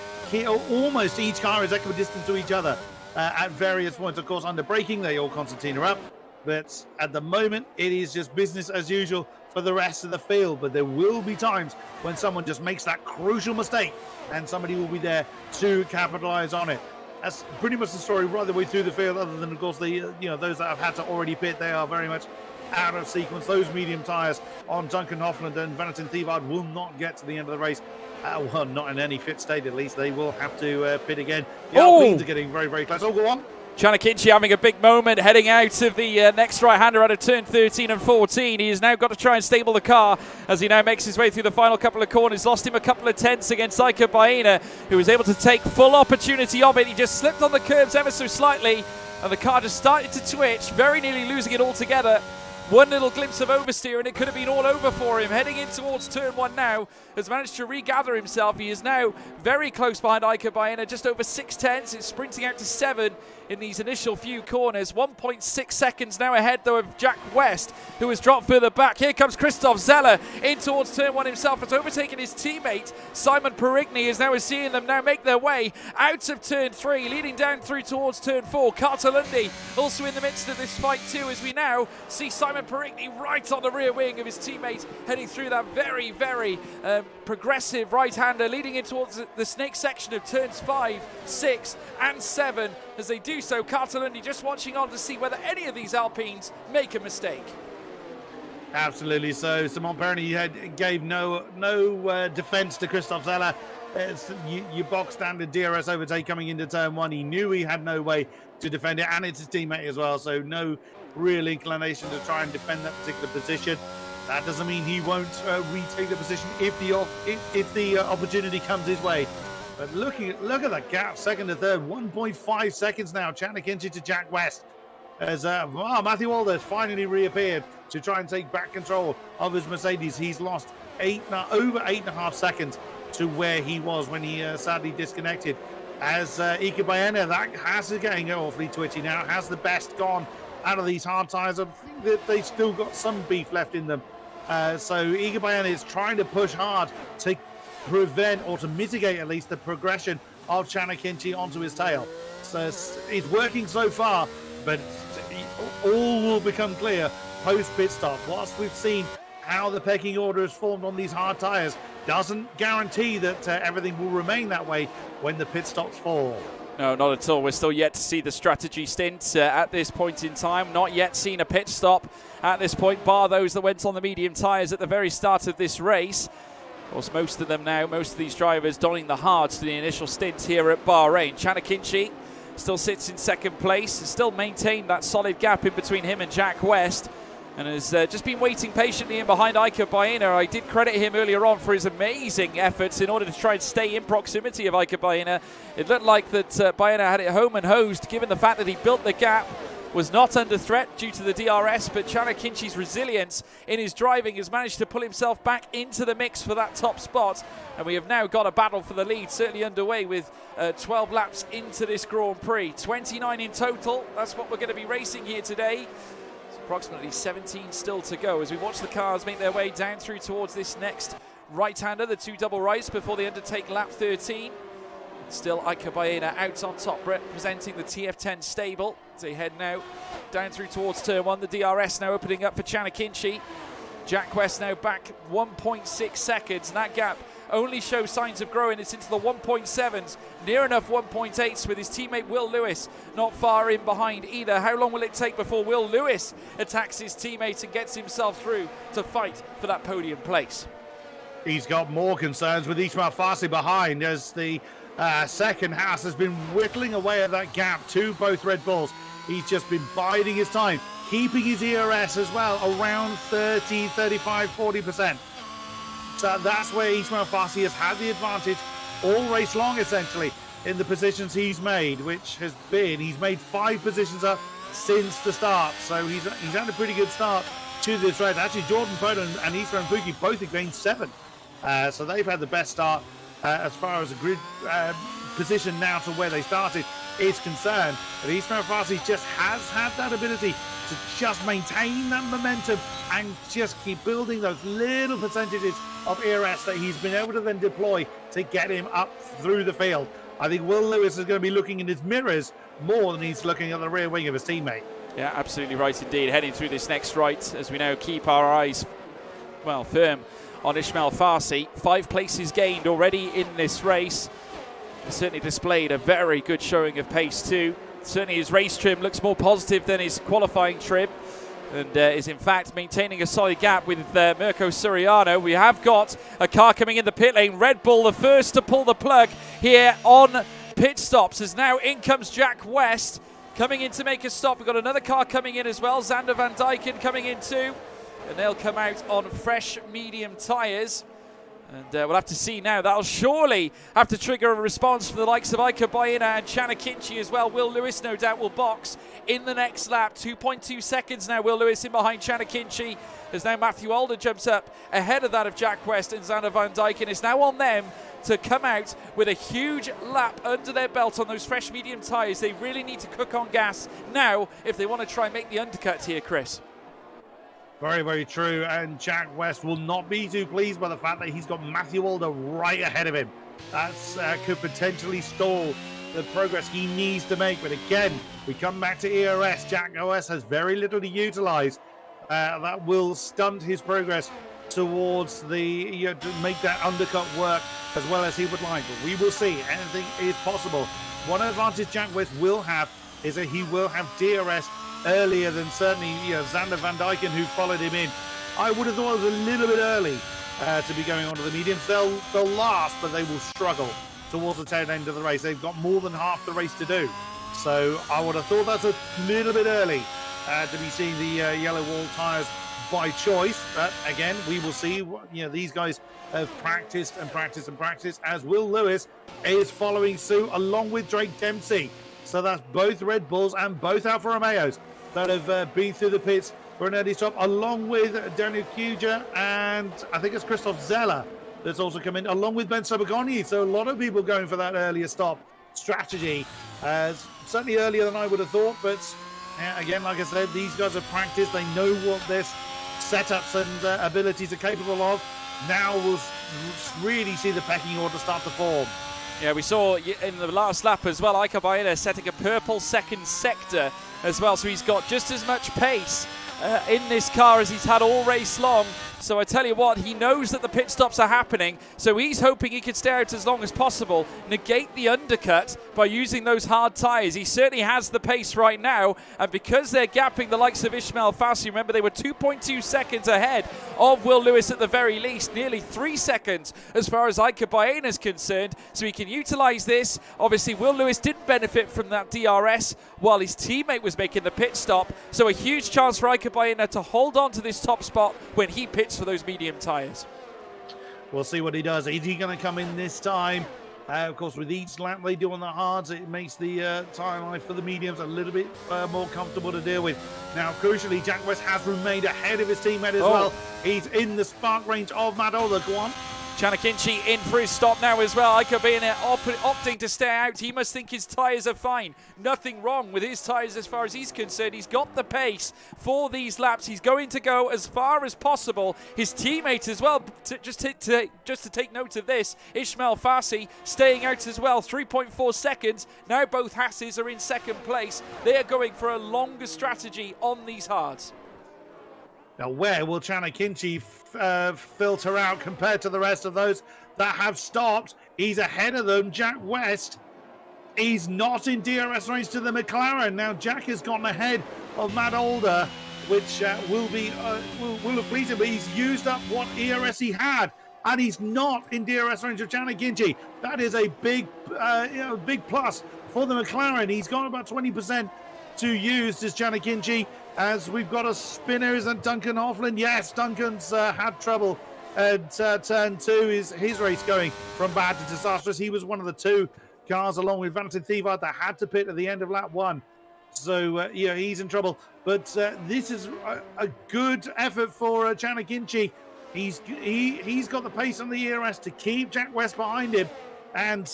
almost each car is equidistant to each other at various points. Of course, under braking, they all concertina up. But at the moment, it is just business as usual for the rest of the field. But there will be times when someone just makes that crucial mistake and somebody will be there to capitalize on it. That's pretty much the story right the way through the field, other than, of course, those that have had to already pit, they are very much out of sequence. Those medium tyres on Duncan Hoffland and Valentin Thievaud will not get to the end of the race. Well, not in any fit state, at least. They will have to pit again. The Alpines are getting very, very close. Oh, go on. Chanakinci having a big moment heading out of the next right-hander out of turn 13 and 14. He has now got to try and stable the car as he now makes his way through the final couple of corners. Lost him a couple of tenths against Iker Baena, who was able to take full opportunity of it. He just slipped on the curbs ever so slightly, and the car just started to twitch, very nearly losing it altogether. One little glimpse of oversteer and it could have been all over for him. Heading in towards turn 1 now, has managed to regather himself. He is now very close behind Iker Baena, just over 6 tenths. It's sprinting out to 7 in these initial few corners. 1.6 seconds now ahead though of Jack West, who has dropped further back. Here comes Christoph Zeller in towards turn 1 himself. Has overtaken his teammate Simon Perigny, is now seeing them now make their way out of turn 3, leading down through towards turn 4. Cartalundi also in the midst of this fight too, as we now see Simon Perigny right on the rear wing of his teammate, heading through that very, very progressive right-hander, leading in towards the snake section of turns 5, 6 and 7. As they do so, Cartalundi just watching on to see whether any of these Alpines make a mistake. Absolutely so. Simon Perigny gave no defence to Christoph Zeller. It's your box standard DRS overtake coming into turn 1. He knew he had no way to defend it, and it's his teammate as well, so no real inclination to try and defend that particular position. That doesn't mean he won't retake the position if the opportunity comes his way. But look at that gap, second to third, 1.5 seconds now. Chanakinci to Jack West. As Matthew Walder has finally reappeared to try and take back control of his Mercedes. He's lost over 8.5 seconds to where he was when he sadly disconnected. As Iker Baena, that has getting awfully twitchy now, has the best gone out of these hard tyres. I think that they've still got some beef left in them. So Iker Baena is trying to push hard to prevent or to mitigate at least the progression of Chanakinci onto his tail. So it's working so far, but all will become clear post pit stop. Whilst we've seen how the pecking order is formed on these hard tyres, doesn't guarantee that everything will remain that way when the pit stops fall. No, not at all. We're still yet to see the strategy stint at this point in time. Not yet seen a pit stop at this point, bar those that went on the medium tyres at the very start of this race. Of course, most of them now, most of these drivers donning the hards to the initial stint here at Bahrain. Chanakinci still sits in second place, still maintained that solid gap in between him and Jack West. and has just been waiting patiently in behind Iker Baena. I did credit him earlier on for his amazing efforts in order to try and stay in proximity of Iker Baena. It looked like that Baena had it home and hosed, given the fact that he built the gap, was not under threat due to the DRS, but Chanakinchi's resilience in his driving has managed to pull himself back into the mix for that top spot. And we have now got a battle for the lead, certainly underway with 12 laps into this Grand Prix. 29 in total, that's what we're going to be racing here today. It's approximately 17 still to go as we watch the cars make their way down through towards this next right-hander, the two double rights, before they undertake lap 13. Still Iker Baena out on top, representing the TF10 stable. As they head now down through towards turn 1. The DRS now opening up for Chanakinchi. Jack West now back 1.6 seconds. And that gap only shows signs of growing. It's into the 1.7s, near enough 1.8s, with his teammate Will Lewis not far in behind either. How long will it take before Will Lewis attacks his teammate and gets himself through to fight for that podium place? He's got more concerns with Ismail Farsi behind as the second house has been whittling away at that gap to both Red Bulls. He's just been biding his time, keeping his ERS as well around 30, 35, 40%. So that's where Ismail Farsi has had the advantage all race long, essentially, in the positions he's made, which has been, he's made 5 positions up since the start. So he's had a pretty good start to this race. Actually, Jordan Poda and Ismail Pookie both have gained 7. So they've had the best start as far as the grid position now to where they started is concerned. But Ismail Farsi just has had that ability to just maintain that momentum and just keep building those little percentages of ERS that he's been able to then deploy to get him up through the field. I think Will Lewis is going to be looking in his mirrors more than he's looking at the rear wing of his teammate. Yeah, absolutely right indeed. Heading through this next right as we now keep our eyes, well, firm on Ismail Farsi. 5 places gained already in this race. He's certainly displayed a very good showing of pace too. Certainly his race trim looks more positive than his qualifying trim, and is in fact maintaining a solid gap with Mirko Suriano. We have got a car coming in the pit lane. Red Bull the first to pull the plug here on pit stops, as now in comes Jack West coming in to make a stop. We've got another car coming in as well, Xander Van Dyken coming in too, and they'll come out on fresh medium tyres. And we'll have to see now. That'll surely have to trigger a response from the likes of Iker Baena and Chanakinchi as well. Will Lewis, no doubt, will box in the next lap. 2.2 seconds now, Will Lewis in behind Chanakinchi. As now Matthew Alder jumps up ahead of that of Jack West and Xander Van Dyken. It's now on them to come out with a huge lap under their belt on those fresh medium tyres. They really need to cook on gas now if they want to try and make the undercut here, Chris. Very, very true. And Jack West will not be too pleased by the fact that he's got Matthew Alder right ahead of him. That could potentially stall the progress he needs to make. But again, we come back to ERS. Jack West has very little to utilize. That will stunt his progress towards the to make that undercut work as well as he would like. But we will see. Anything is possible. One advantage Jack West will have is that he will have DRS earlier than certainly Xander Van Dyken, who followed him in. I would have thought it was a little bit early to be going on to the mediums. They'll last, but they will struggle towards the tail end of the race. They've got more than half the race to do. So I would have thought that's a little bit early to be seeing the yellow wall tyres by choice. But again, we will see. These guys have practiced and practiced and practiced, as Will Lewis is following suit along with Drake Dempsey. So that's both Red Bulls and both Alfa Romeos that have been through the pits for an early stop, along with Daniel Kuja and I think it's Christoph Zeller that's also come in, along with Ben Sobagoni. So a lot of people going for that earlier stop strategy. Certainly earlier than I would have thought, but again, like I said, these guys have practiced. They know what their setups and abilities are capable of. Now we'll really see the pecking order start to form. Yeah, we saw in the last lap as well, Iker Baena setting a purple second sector as well. So he's got just as much pace in this car as he's had all race long. So I tell you what, he knows that the pit stops are happening, so he's hoping he can stay out as long as possible, negate the undercut by using those hard tyres. He certainly has the pace right now, and because they're gapping the likes of Ismail Fassi, remember they were 2.2 seconds ahead of Will Lewis at the very least, nearly 3 seconds as far as Iker Baena is concerned, so he can utilise this. Obviously, Will Lewis didn't benefit from that DRS while his teammate was making the pit stop, so a huge chance for Iker Baena to hold on to this top spot when he pits for those medium tyres. We'll see what he does. Is he going to come in this time? Of course, with each lap they do on the hards, it makes the tyre life for the mediums a little bit more comfortable to deal with. Now, crucially, Jack West has remained ahead of his teammate as well. He's in the spark range of Matt Older. Go on. Chanakinchi in for his stop now as well. Iker Baena opting to stay out. He must think his tyres are fine. Nothing wrong with his tyres as far as he's concerned. He's got the pace for these laps. He's going to go as far as possible. His teammate as well, just to take note of this, Ismail Fassi staying out as well, 3.4 seconds. Now both Hasses are in second place. They are going for a longer strategy on these hards. Now, where will Chanakinchi filter out compared to the rest of those that have stopped? He's ahead of them. Jack West, he's not in DRS range to the McLaren. Now, Jack has gotten ahead of Matt Older, which will have pleased him, but he's used up what ERS he had, and he's not in DRS range of Chanakinchi. That is a big plus for the McLaren. He's got about 20% to use as Chanakinchi, as we've got a spinners and Duncan Hoffland. Yes, Duncan's had trouble at turn 2. His race going from bad to disastrous. He was one of the 2 cars along with Valentin Thievaert that had to pit at the end of lap 1. So, yeah, he's in trouble. But this is a good effort for Chanakinchi. He's got the pace on the ERS to keep Jack West behind him. And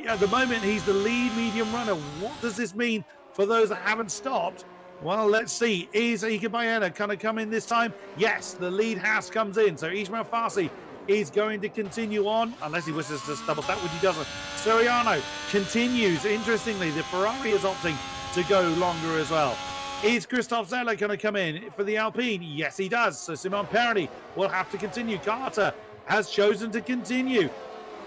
at the moment, he's the lead medium runner. What does this mean for those that haven't stopped? Well, let's see. Is Iker Baena going to come in this time? Yes, the lead house comes in. So Ismail Fassi is going to continue on, unless he wishes to double tap, which he doesn't. Soriano continues. Interestingly, the Ferrari is opting to go longer as well. Is Christoph Zeller going to come in for the Alpine? Yes, he does. So Simon Perny will have to continue. Carter has chosen to continue,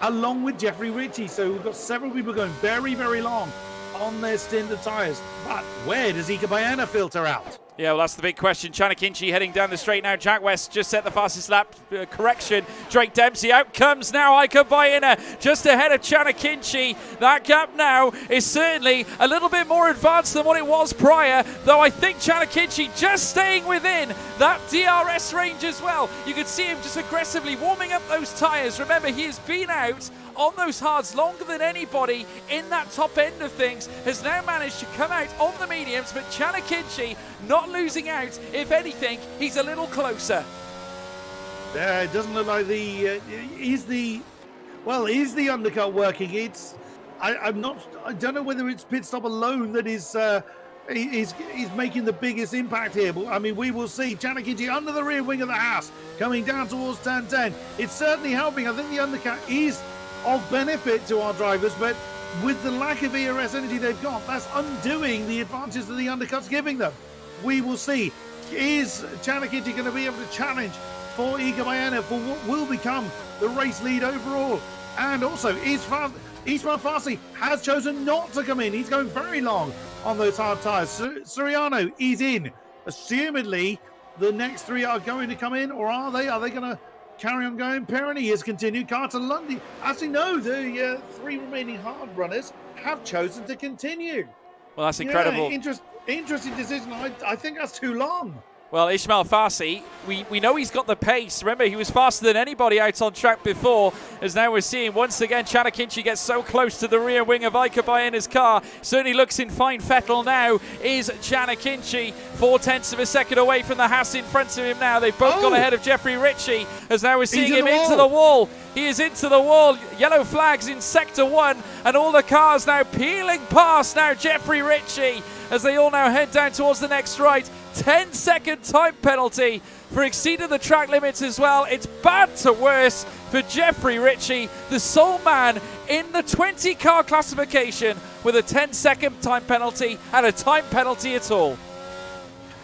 along with Jeffrey Ritchie. So we've got several people going very, very long on their stint of tyres. But where does Iker Baena filter out? Yeah, well, that's the big question. Chanakinchi heading down the straight now. Jack West just set the fastest lap. Correction. Drake Dempsey. Out comes now Iker Baena just ahead of Chanakinchi. That gap now is certainly a little bit more advanced than what it was prior, though I think Chanakinchi just staying within that DRS range as well. You can see him just aggressively warming up those tyres. Remember, he has been out on those hards longer than anybody in that top end of things, has now managed to come out on the mediums, but Chanakinchi not losing out. If anything, he's a little closer. It doesn't look like is the undercut working? I don't know whether it's pit stop alone that is making the biggest impact here. But I mean, we will see. Chanakinchi under the rear wing of the house, coming down towards turn 10. It's certainly helping. I think the undercut is of benefit to our drivers, but with the lack of ERS energy they've got, that's undoing the advantages that the undercut's giving them. We will see. Is Chanakinchi going to be able to challenge for Iker Baena for what will become the race lead overall? And also, Ismail Fassi has chosen not to come in. He's going very long on those hard tyres. Soriano is in. Assumedly, the next 3 are going to come in, or are they? Are they going to carry on going? Perony has continued. Carter Lundy. Actually, no, the 3 remaining hard runners have chosen to continue. Well, that's incredible. Yeah, interesting decision. I think that's too long. Well, Ismail Fassi, we know he's got the pace. Remember, he was faster than anybody out on track before, as now we're seeing once again Chanakinchi gets so close to the rear wing of Iker Baena's car. Certainly looks in fine fettle now is Chanakinchi, 0.4 of a second away from the Haas in front of him now. They've both got ahead of Jeffrey Ritchie, as now we're seeing him into the wall. He is into the wall. Yellow flags in sector 1, and all the cars now peeling past now Jeffrey Ritchie, as they all now head down towards the next right. 10-second time penalty for exceeding the track limits as well. It's bad to worse for Jeffrey Ritchie, the sole man in the 20-car classification with a 10-second time penalty and a time penalty at all.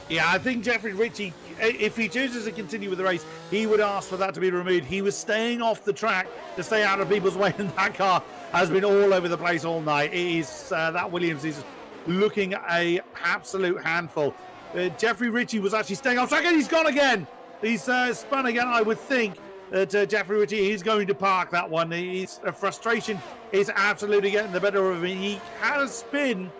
Yeah, I think Jeffrey Ritchie if he chooses to continue with the race, he would ask for that to be removed. He was staying off the track to stay out of people's way, and that car has been all over the place all night. It is that Williams is looking a absolute handful. Jeffrey Ritchie was actually staying off track, and he's gone again. He's spun again. I would think that Jeffrey Ritchie is going to park that one. Frustration is absolutely getting the better of him. He had a spin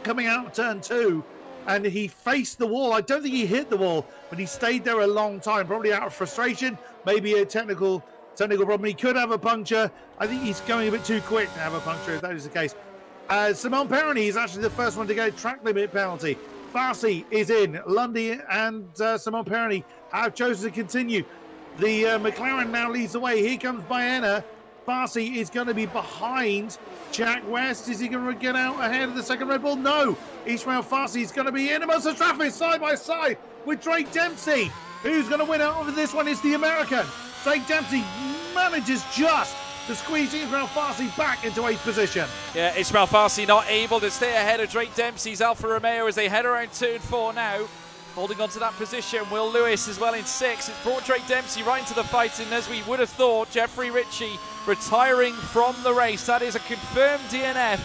coming out of turn 2, and he faced the wall. I don't think he hit the wall, but he stayed there a long time, probably out of frustration, maybe a technical problem. He could have a puncture. I think he's going a bit too quick to have a puncture, if that is the case. Simon Perroni is actually the first one to get a track limit penalty. Farsi is in. Lundy and Simon Perroni have chosen to continue. The McLaren now leads the way. Here comes Baena. Farsi is going to be behind Jack West. Is he going to get out ahead of the second Red Bull? No. Ishmael Farsi is going to be in amongst the traffic side by side with Drake Dempsey. Who's going to win out over this one is the American. Drake Dempsey manages just to squeeze Ishmael Farsi back into 8th position. Yeah, Ishmael Farsi not able to stay ahead of Drake Dempsey's Alfa Romeo as they head around turn 4 now. Holding on to that position, Will Lewis as well in 6th. It's brought Drake Dempsey right into the fight, and as we would have thought, Jeffrey Ritchie retiring from the race. That is a confirmed DNF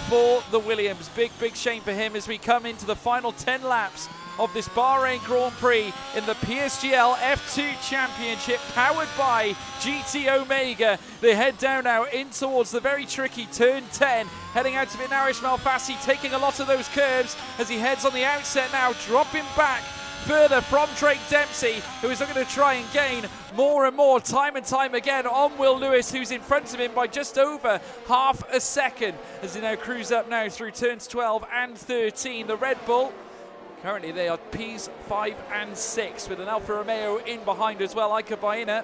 for the Williams. Big shame for him as we come into the final 10 laps of this Bahrain Grand Prix in the PSGL F2 Championship, powered by GT Omega. They head down now in towards the very tricky turn 10. Heading out of it now, Ishmael Fassi taking a lot of those curves as he heads on the outset now, dropping back further from Drake Dempsey, who is looking to try and gain more and more time and time again on Will Lewis, who's in front of him by just over half a second as he now cruise up now through turns 12 and 13. The Red Bull, currently they are Ps 5 and 6 with an Alfa Romeo in behind as well. Iker Baena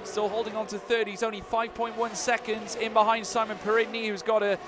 still holding on to third. He's only 5.1 seconds in behind Simon Perigny, who's got a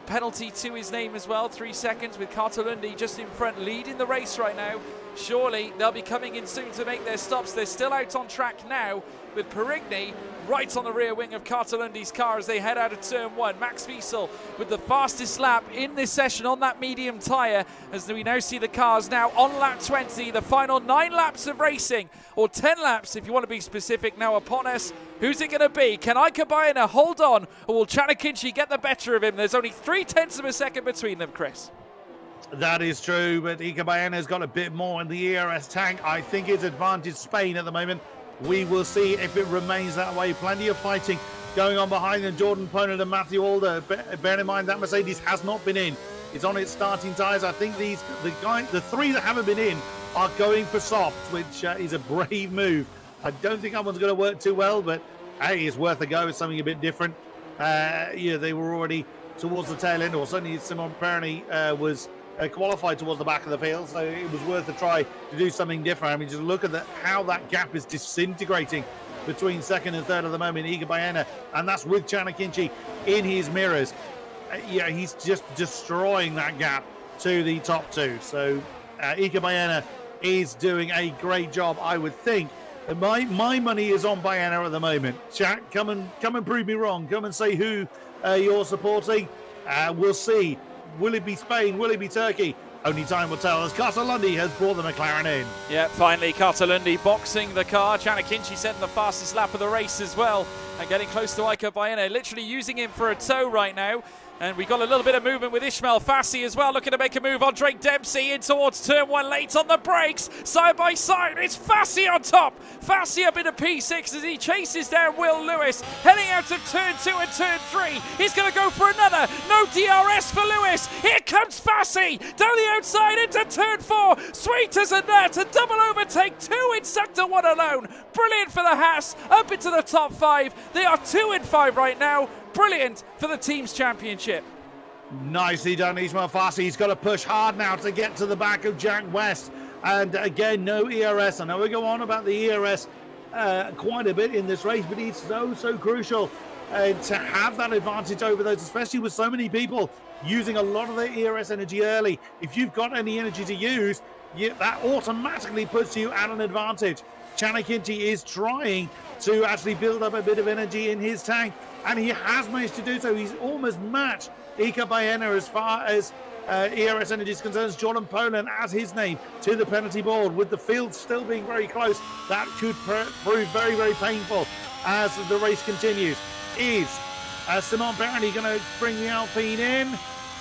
penalty to his name as well. 3 seconds with Cartalundi just in front, leading the race right now. Surely they'll be coming in soon to make their stops. They're still out on track now with Perigny right on the rear wing of Cartalundi's car as they head out of turn 1. Max Wiesel with the fastest lap in this session on that medium tyre as we now see the cars now on lap 20. The final 9 laps of racing, or 10 laps if you want to be specific, now upon us. Who's it going to be? Can Iker Baena hold on, or will Chanakinchi get the better of him? There's only 0.3 of a second between them, Chris. That is true, but Iker Baena's got a bit more in the ERS tank. I think it's advantage Spain at the moment. We will see if it remains that way. Plenty of fighting going on behind them. Jordan Poland and Matthew Alder. Bear in mind that Mercedes has not been in. It's on its starting tyres. I think the 3 that haven't been in are going for softs, which is a brave move. I don't think that one's going to work too well, but hey, it's worth a go. It's something a bit different. They were already towards the tail end, or certainly Simon Perroni was qualified towards the back of the field, so it was worth a try to do something different. I mean, just look at how that gap is disintegrating between second and third at the moment. Iker Baena, and that's with Chanakinchi in his mirrors. He's just destroying that gap to the top 2. So Iker Baena is doing a great job, I would think. My money is on Baena at the moment. Chat, come and prove me wrong. Come and say who you're supporting. We'll see. Will it be Spain? Will it be Turkey? Only time will tell as Cartalundi has brought the McLaren in. Yeah, finally Cartalundi boxing the car. Chanakinchi setting the fastest lap of the race as well and getting close to Iker Baena, literally using him for a tow right now. And we got a little bit of movement with Ishmael Fassi as well, looking to make a move on Drake Dempsey in towards turn 1, late on the brakes, side by side. It's Fassi on top. Fassi up into P6 as he chases down Will Lewis, heading out of turn 2 and turn 3. He's going to go for another. No DRS for Lewis. Here comes Fassi down the outside into turn 4. Sweet as a nut, a double overtake, 2 in sector 1 alone. Brilliant for the Haas, up into the top 5. They are 2 in 5 right now. Brilliant for the team's championship. Nicely done, Ishmael Fassi. He's got to push hard now to get to the back of Jack West. And again, no ERS. I know we go on about the ERS quite a bit in this race, but it's so crucial to have that advantage over those, especially with so many people using a lot of their ERS energy early. If you've got any energy to use, that automatically puts you at an advantage. Chanakinchi is trying to actually build up a bit of energy in his tank, and he has managed to do so. He's almost matched Iker Baena as far as ERS Energy's concerns. Jordan Poland adds his name to the penalty board. With the field still being very close, that could prove very, very painful as the race continues. Is Simon Barney going to bring the Alpine in?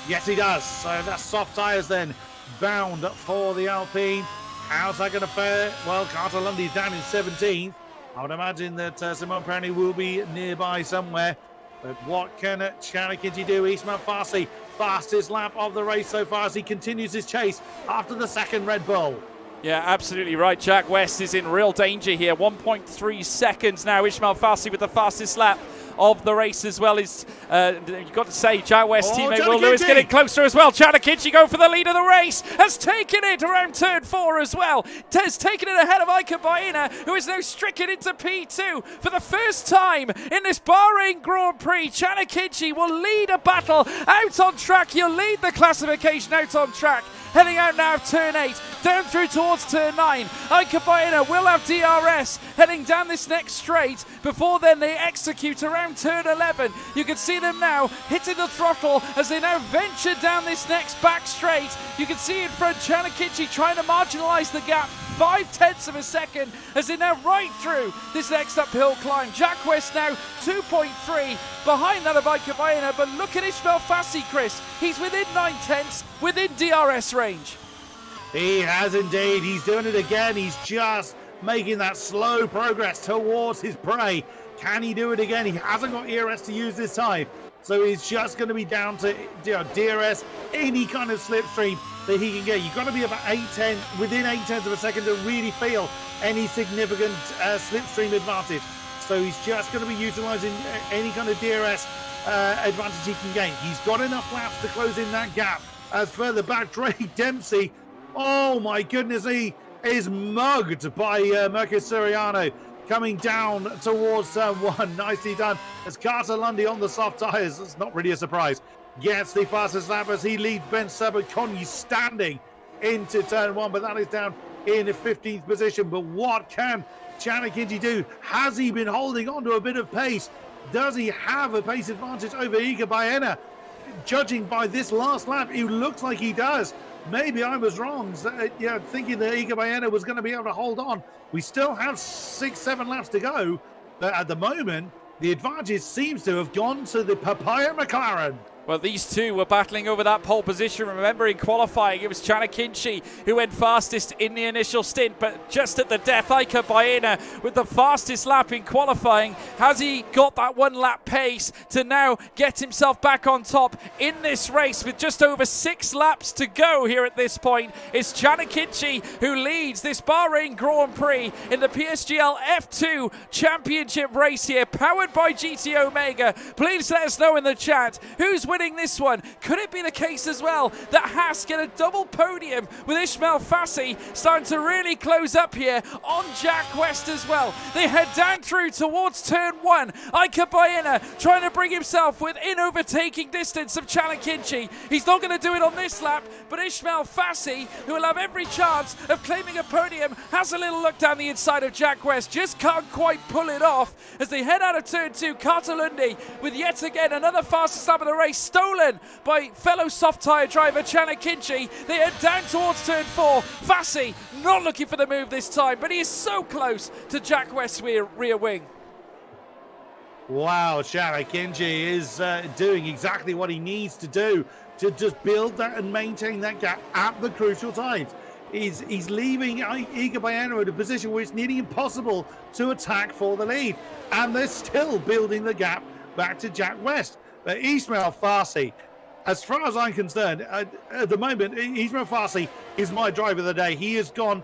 Yes, he does. So that's soft tyres then bound for the Alpine. How's that going to fare? Well, Carter Lundy's down in 17th. I would imagine that Simon Barney will be nearby somewhere. But what can Chanakinji do? Ismail Farsi, fastest lap of the race so far as he continues his chase after the second Red Bull. Yeah, absolutely right. Jack West is in real danger here. 1.3 seconds now. Ismail Farsi with the fastest lap of the race as well. Is you've got to say, Jack West teammate Will Lewis getting closer as well. Chanakinji go for the lead of the race, has taken it around turn 4 as well. Has taken it ahead of Iker Baena, who is now stricken into P2 for the first time in this Bahrain Grand Prix. Chanakinji will lead a battle out on track. He'll lead the classification out on track. Heading out now of turn 8, down through towards turn 9. Iker Baena will have DRS heading down this next straight before then they execute around turn 11. You can see them now hitting the throttle as they now venture down this next back straight. You can see in front Chanakinji trying to marginalise the gap 0.5 of a second as they now right through this next uphill climb. Jack West now 2.3 behind that of Iker Baena, but look at Ismail Fassi, Chris. He's within 9/10 within DRS range. He has indeed. He's doing it again. He's just making that slow progress towards his prey. Can he do it again? He hasn't got ERS to use this time. So he's just going to be down to DRS, any kind of slipstream that he can get. You've got to be about 8/10, within 8/10 of a second to really feel any significant slipstream advantage. So he's just going to be utilising any kind of DRS advantage he can gain. He's got enough laps to close in that gap. As further back, Drake Dempsey, oh my goodness, he is mugged by Marcus Soriano. Coming down towards turn 1. Nicely done as Carter Lundy on the soft tyres. It's not really a surprise. Gets the fastest lap as he leads Ben Sabakonyi standing into turn 1, but that is down in the 15th position. But what can Chanakinji do? Has he been holding on to a bit of pace? Does he have a pace advantage over Iker Baena? Judging by this last lap, it looks like he does. Maybe I was wrong, thinking that Iker Baena was going to be able to hold on. We still have 6-7 laps to go, but at the moment, the advantage seems to have gone to the Papaya McLaren. Well, these two were battling over that pole position. Remember, in qualifying, it was Chanakinji who went fastest in the initial stint, but just at the death, Iker Baena with the fastest lap in qualifying. Has he got that one lap pace to now get himself back on top in this race with just over 6 laps to go here at this point? It's Chanakinji who leads this Bahrain Grand Prix in the PSGL F2 Championship race here, powered by GT Omega. Please let us know in the chat who's winning this one. Could it be the case as well that Haas get a double podium with Ismail Fassi starting to really close up here on Jack West as well? They head down through towards turn 1. Iker Baena trying to bring himself within overtaking distance of Chanakinji. He's not going to do it on this lap, but Ismail Fassi, who will have every chance of claiming a podium, has a little look down the inside of Jack West. Just can't quite pull it off as they head out of turn 2. Carter Lundy with yet again another fastest lap of the race, stolen by fellow soft tyre driver Chanakinji. They head down towards turn 4. Fassi not looking for the move this time, but he is so close to Jack West's rear wing. Wow, Chanakinji is doing exactly what he needs to do to just build that and maintain that gap at the crucial times. He's leaving Iker Baena in a position where it's nearly impossible to attack for the lead, and they're still building the gap back to Jack West. But Ismail Farsi, as far as I'm concerned, at the moment, Ismail Farsi is my driver of the day. He has gone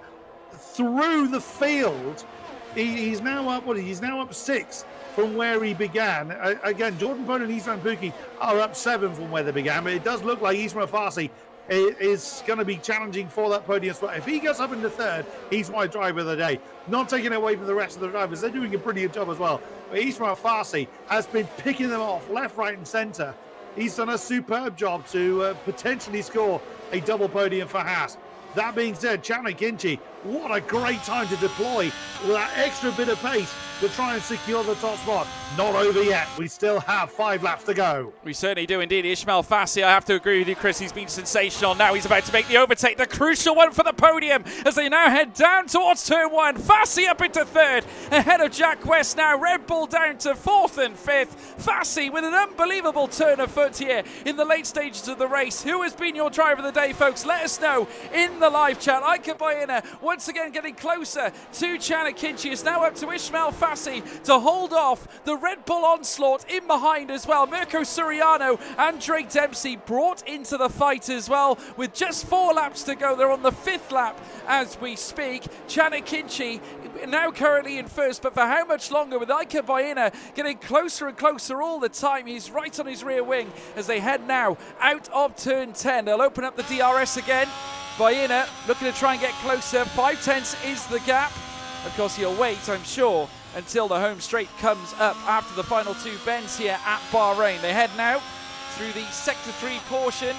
through the field. He's now up. He's now up 6 from where he began. Again, Jordan Poland and Ismail Puki are up 7 from where they began. But it does look like Ismail Farsi is going to be challenging for that podium spot. If he gets up into 3rd, he's my driver of the day. Not taking away from the rest of the drivers. They're doing a pretty good job as well. But Ismail Farsi has been picking them off left, right, and centre. He's done a superb job to potentially score a double podium for Haas. That being said, Chanakinji What a great time to deploy with that extra bit of pace to try and secure the top spot. Not over yet. We still have 5 laps to go. We certainly do indeed. Ismail Fassi, I have to agree with you, Chris. He's been sensational. Now he's about to make the overtake, the crucial one for the podium as they now head down towards turn 1. Fassi up into 3rd, ahead of Jack West now. Red Bull down to 4th and 5th. Fassi with an unbelievable turn of foot here in the late stages of the race. Who has been your driver of the day, folks? Let us know in the live chat. Ika Baena once again getting closer to Chanakinchi. It's now up to Ismail Fassi to hold off the Red Bull onslaught in behind as well. Mirko Suriano and Drake Dempsey brought into the fight as well with just 4 laps to go. They're on the 5th lap as we speak. Chanakinchi now currently in 1st, but for how much longer with Ika Baena getting closer and closer all the time. He's right on his rear wing as they head now out of turn 10. They'll open up the DRS again. Baena looking to try and get closer. 5/10 is the gap. Of course, he'll wait, I'm sure, until the home straight comes up after the final 2 bends here at Bahrain. They head now through the Sector 3 portion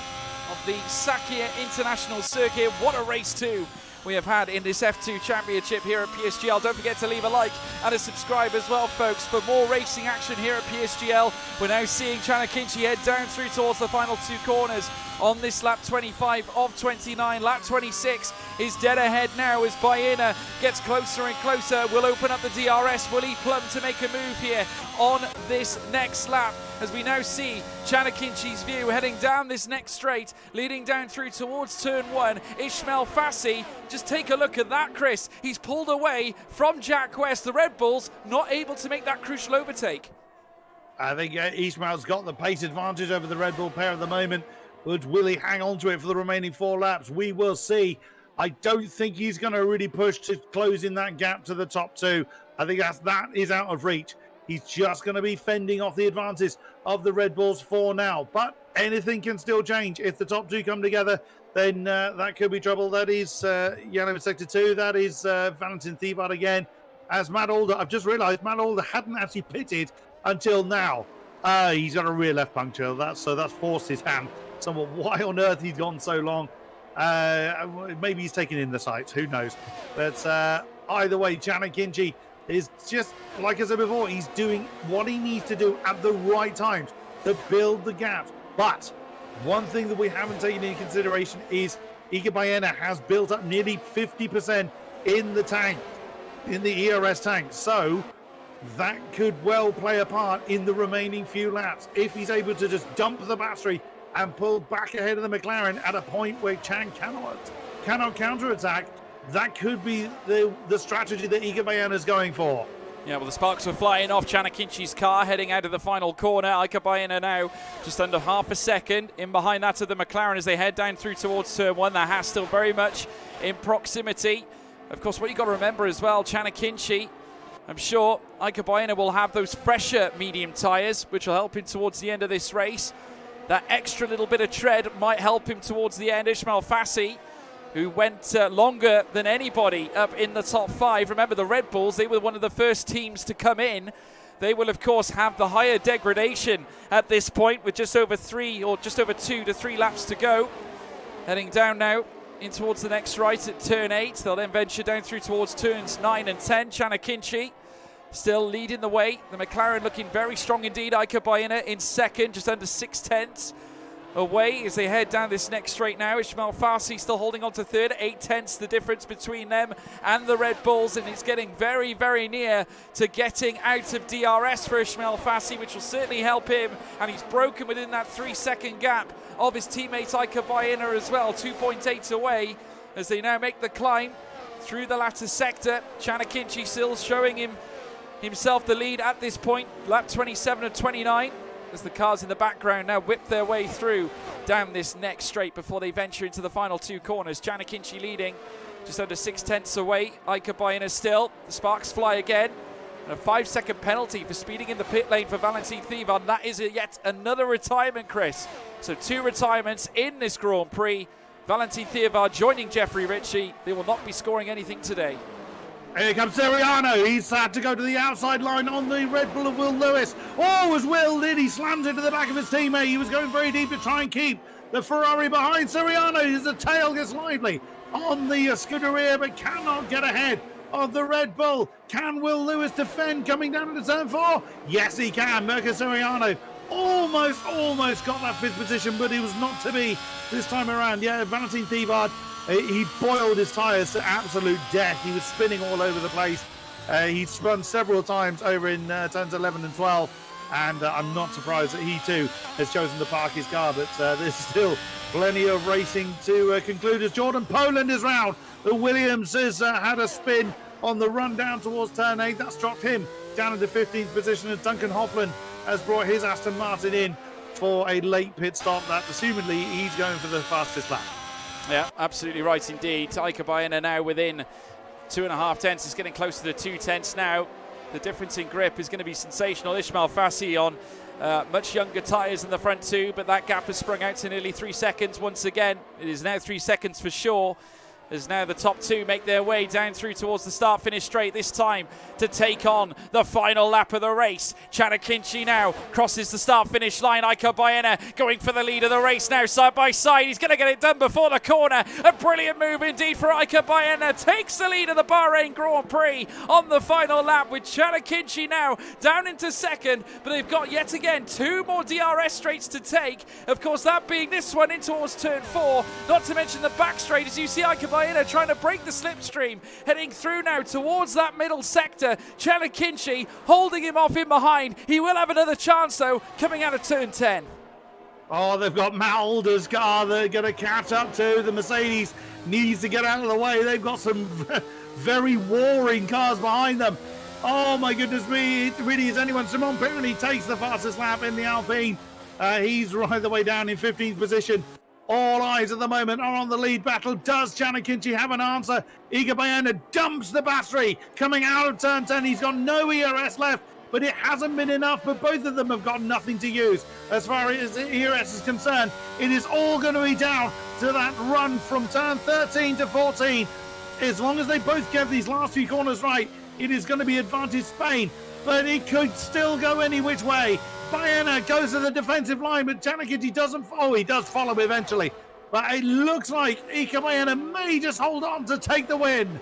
of the Sakhir International Circuit. What a race too we have had in this F2 Championship here at PSGL. Don't forget to leave a like and a subscribe as well, folks, for more racing action here at PSGL. We're now seeing Chanakinchi head down through towards the final 2 corners on this lap 25 of 29. Lap 26 is dead ahead now as Baena gets closer and closer. Will open up the DRS. Will he plumb to make a move here on this next lap? As we now see Chanakinchi's view heading down this next straight, leading down through towards turn 1. Ismail Fassi, just take a look at that, Chris. He's pulled away from Jack West. The Red Bulls not able to make that crucial overtake. I think Ismail's got the pace advantage over the Red Bull pair at the moment. But will he hang on to it for the remaining 4 laps? We will see. I don't think he's going to really push to close in that gap to the top 2. I think that is out of reach. He's just going to be fending off the advances of the Red Bulls for now. But anything can still change. If the top 2 come together, then that could be trouble. That is yellow in Sector 2. That is Valentin Thiebaert again. As Matt Alder, I've just realised Matt Alder hadn't actually pitted until now. He's got a rear left puncture. That's forced his hand. Somewhat, why on earth he's gone so long? Maybe he's taken in the sights. Who knows? But either way, Chanakinchi is just, like I said before, he's doing what he needs to do at the right times to build the gap. But one thing that we haven't taken into consideration is Ika Baena has built up nearly 50% in the tank, in the ERS tank. So that could well play a part in the remaining few laps. If he's able to just dump the battery and pull back ahead of the McLaren at a point where Chan cannot counterattack, that could be the strategy that Ika Baena is going for. Yeah, well, the sparks were flying off Chanakinchi's car heading out of the final corner. Ika Baena now just under half a second in behind that of the McLaren as they head down through towards turn 1. The Haas still very much in proximity. Of course, what you've got to remember as well, Chanakinchi, I'm sure Ika Baena will have those fresher medium tyres, which will help him towards the end of this race. That extra little bit of tread might help him towards the end. Ismail Fassi, who went longer than anybody up in the top 5. Remember, the Red Bulls, they were one of the first teams to come in. They will, of course, have the higher degradation at this point with just over 2 to 3 laps to go. Heading down now in towards the next right at turn 8. They'll then venture down through towards turns 9 and 10. Chanakinchi still leading the way. The McLaren looking very strong indeed. Ika Baena in second, just under 6/10 away as they head down this next straight now. Ismail Fassi still holding on to third. 8/10 the difference between them and the Red Bulls, and it's getting very, very near to getting out of DRS for Ismail Fassi, which will certainly help him. And he's broken within that 3-second gap of his teammate Ika Baena as well. 2.8 away as they now make the climb through the latter sector. Chanakinchi still showing himself the lead at this point. Lap 27 of 29. As the cars in the background now whip their way through down this next straight before they venture into the final 2 corners. Chanakinchi leading just under 6/10 away. Ika Baena still. The sparks fly again. And a 5-second penalty for speeding in the pit lane for Valentin Thiebaert. That is yet another retirement, Chris. So 2 retirements in this Grand Prix. Valentin Thiebaert joining Jeffrey Ritchie. They will not be scoring anything today. Here comes Siriano. He's had to go to the outside line on the Red Bull of Will Lewis. Oh, as Will did, he slams into the back of his teammate. He was going very deep to try and keep the Ferrari behind Siriano. As the tail gets lively, on the Scuderia, but cannot get ahead of the Red Bull. Can Will Lewis defend coming down into turn 4? Yes, he can. Mirko Soriano almost got that 5th position, but he was not to be this time around. Yeah, Valentin Thibard, he boiled his tyres to absolute death. He was spinning all over the place. He spun several times over in turns 11 and 12, and I'm not surprised that he too has chosen to park his car, but there's still plenty of racing to conclude as Jordan Poland is round. The Williams has had a spin on the run down towards turn 8. That's dropped him down into 15th position, and Duncan Hoffman has brought his Aston Martin in for a late pit stop that assumedly he's going for the fastest lap. Yeah, absolutely right indeed. Iker Baena now within 2.5 tenths. It's getting close to the 2 tenths now. The difference in grip is going to be sensational. Ismail Fassi on much younger tyres in the front two, but that gap has sprung out to nearly 3 seconds once again. It is now 3 seconds for sure, as now the top two make their way down through towards the start-finish straight, this time to take on the final lap of the race. Chanakinchi now crosses the start-finish line. Iker Baena going for the lead of the race now, side by side. He's going to get it done before the corner. A brilliant move indeed for Iker Baena. Takes the lead of the Bahrain Grand Prix on the final lap, with Chanakinchi now down into second. But they've got yet again 2 more DRS straights to take. Of course, that being this one in towards turn 4. Not to mention the back straight, as you see Iker Baena trying to break the slipstream, heading through now towards that middle sector. Chanakinchi holding him off in behind. He will have another chance though coming out of turn 10. Oh, they've got Matt Alder's car they're going to catch up to. The Mercedes needs to get out of the way. They've got some very warring cars behind them. Oh my goodness me, it really is anyone. Simon Pironi takes the fastest lap in the Alpine. He's right the way down in 15th position. All eyes at the moment are on the lead battle. Does Chanakinchi have an answer? Iker Baena dumps the battery coming out of turn 10. He's got no ERS left, but it hasn't been enough. But both of them have got nothing to use. As far as ERS is concerned, it is all going to be down to that run from turn 13 to 14. As long as they both get these last few corners right, it is going to be advantage Spain, but it could still go any which way. Baena goes to the defensive line, but Chanakinchi doesn't. Oh, he does follow eventually. But it looks like Iker Baena may just hold on to take the win.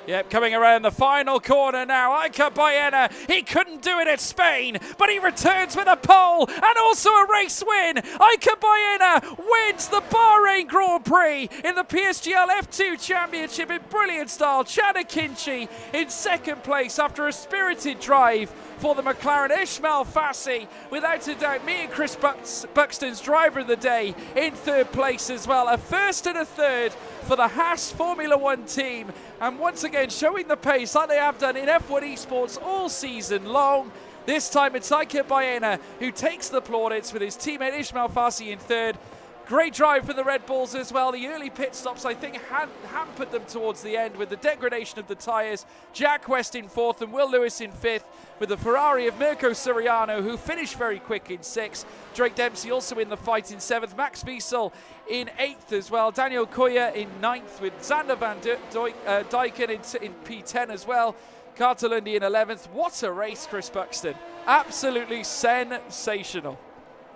Yep, coming around the final corner now, Iker Baena. He couldn't do it at Spain, but he returns with a pole and also a race win. Iker Baena wins the Bahrain Grand Prix in the PSGL F2 Championship in brilliant style. Chanakinchi in second place after a spirited drive for the McLaren. Ismail Fassi, without a doubt, me and Chris Buxton's driver of the day, in third place as well. A first and a third for the Haas Formula One team, and once again showing the pace like they have done in F1 esports all season long. This time it's Iker Baena who takes the plaudits with his teammate Ismail Fassi in third. Great drive for the Red Bulls as well. The early pit stops, I think, hampered them towards the end with the degradation of the tyres. Jack West in fourth and Will Lewis in fifth, with the Ferrari of Mirko Soriano, who finished very quick in sixth. Drake Dempsey also in the fight in seventh. Max Wiesel in eighth as well. Daniel Koya in ninth, with Xander Van Dijken in P10 as well. Cartelundi in 11th. What a race, Chris Buxton. Absolutely sensational.